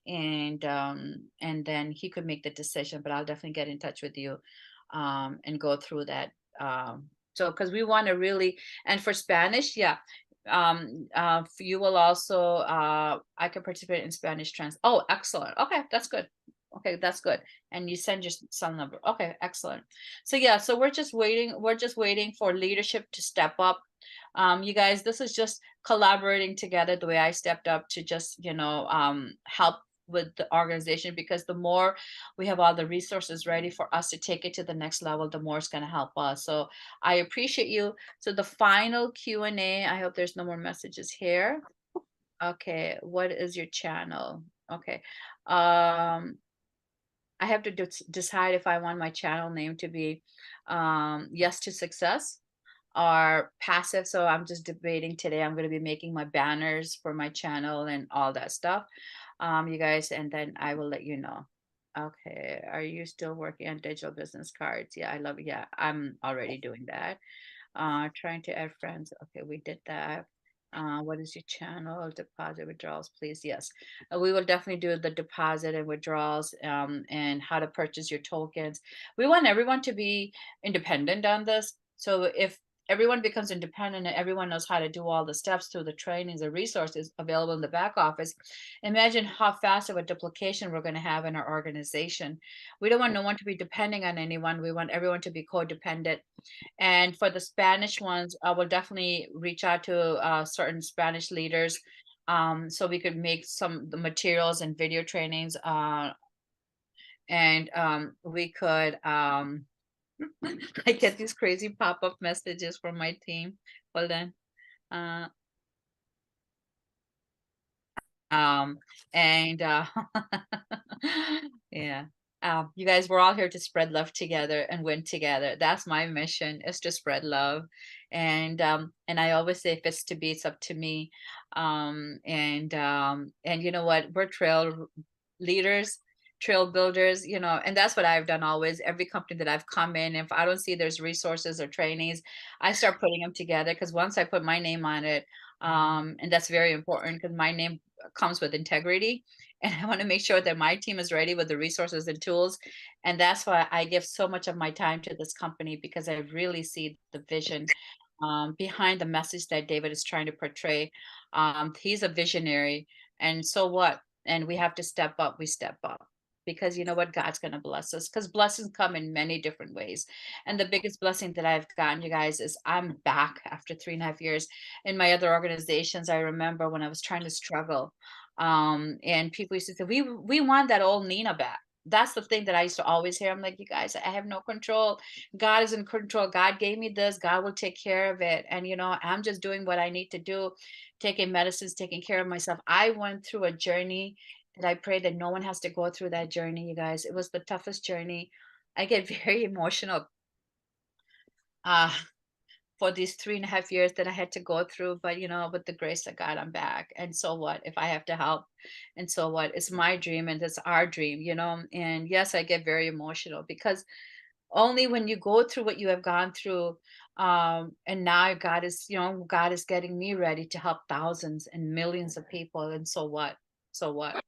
And then he could make the decision, but I'll definitely get in touch with you and go through that. So because we want to really, and for Spanish, yeah, you will also, I can participate in Spanish oh, excellent. Okay, that's good. Okay, that's good. And you send your cell number. Okay, excellent. So yeah, so we're just waiting for leadership to step up. You guys, this is just collaborating together the way I stepped up to just, help with the organization, because the more we have all the resources ready for us to take it to the next level, the more it's going to help us. So I appreciate you. So the final Q&A, I hope there's no more messages here. Okay, what is your channel? Okay. I have to decide if I want my channel name to be Yes to Success or Passive. So I'm just debating today. I'm going to be making my banners for my channel and all that stuff, you guys, and then I will let you know. Okay, are you still working on digital business cards? Yeah, I love it. Yeah, I'm already doing that. Trying to add friends. Okay, we did that. What is your channel? Deposit withdrawals, please. Yes, we will definitely do the deposit and withdrawals, and how to purchase your tokens. We want everyone to be independent on this. So if everyone becomes independent and everyone knows how to do all the steps through the trainings and resources available in the back office, imagine how fast of a duplication we're going to have in our organization. We don't want no one to be depending on anyone. We want everyone to be codependent. And for the Spanish ones, I will definitely reach out to certain Spanish leaders, so we could make some the materials and video trainings, and we could I get these crazy pop-up messages from my team. Hold on. Uh, and yeah, you guys, we're all here to spread love together and win together. That's my mission, is to spread love. And I always say, if it's to be, it's up to me. And you know what, we're trail leaders, trail builders, and that's what I've done always. Every company that I've come in, if I don't see there's resources or trainings, I start putting them together, because once I put my name on it, and that's very important, because my name comes with integrity, and I want to make sure that my team is ready with the resources and tools. And that's why I give so much of my time to this company, because I really see the vision behind the message that David is trying to portray. He's a visionary, and so what? And we have to step up. We step up, because you know what, God's going to bless us, because blessings come in many different ways. And the biggest blessing that I've gotten, you guys, is I'm back after 3.5 years. In my other organizations, I remember when I was trying to struggle, and people used to say, we want that old Nina back. That's the thing that I used to always hear. I'm like, you guys, I have no control. God is in control. God gave me this. God will take care of it. And I'm just doing what I need to do, taking medicines, taking care of myself. I went through a journey that I pray that no one has to go through that journey, you guys. It was the toughest journey. I get very emotional uh, for these 3.5 years that I had to go through. But, with the grace of God, I'm back. And so what if I have to help? And so what? It's my dream, and it's our dream. And yes, I get very emotional, because only when you go through what you have gone through, and now God is getting me ready to help thousands and millions of people. And so what? So what?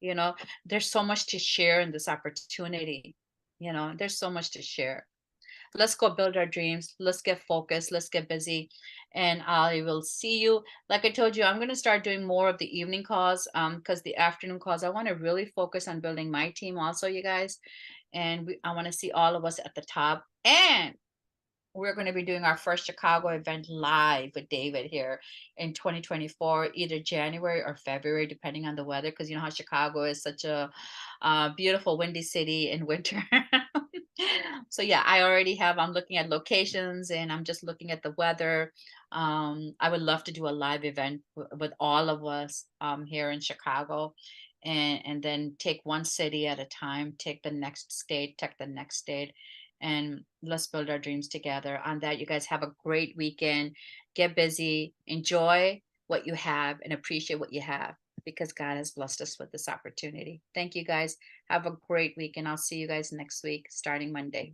you know there's so much to share in this opportunity. There's so much to share. Let's go build our dreams. Let's get focused. Let's get busy. And I will see you. Like I told you, I'm going to start doing more of the evening calls, because the afternoon calls, I want to really focus on building my team also, you guys. And I want to see all of us at the top. And we're going to be doing our first Chicago event live with David here in 2024, either January or February, depending on the weather, because you know how Chicago is such a beautiful, windy city in winter. So yeah, I'm looking at locations, and I'm just looking at the weather. I would love to do a live event with all of us here in Chicago. And then take one city at a time, take the next state, and let's build our dreams together. On that, you guys have a great weekend. Get busy, enjoy what you have, and appreciate what you have, because God has blessed us with this opportunity. Thank you, guys. Have a great week, and I'll see you guys next week, starting Monday.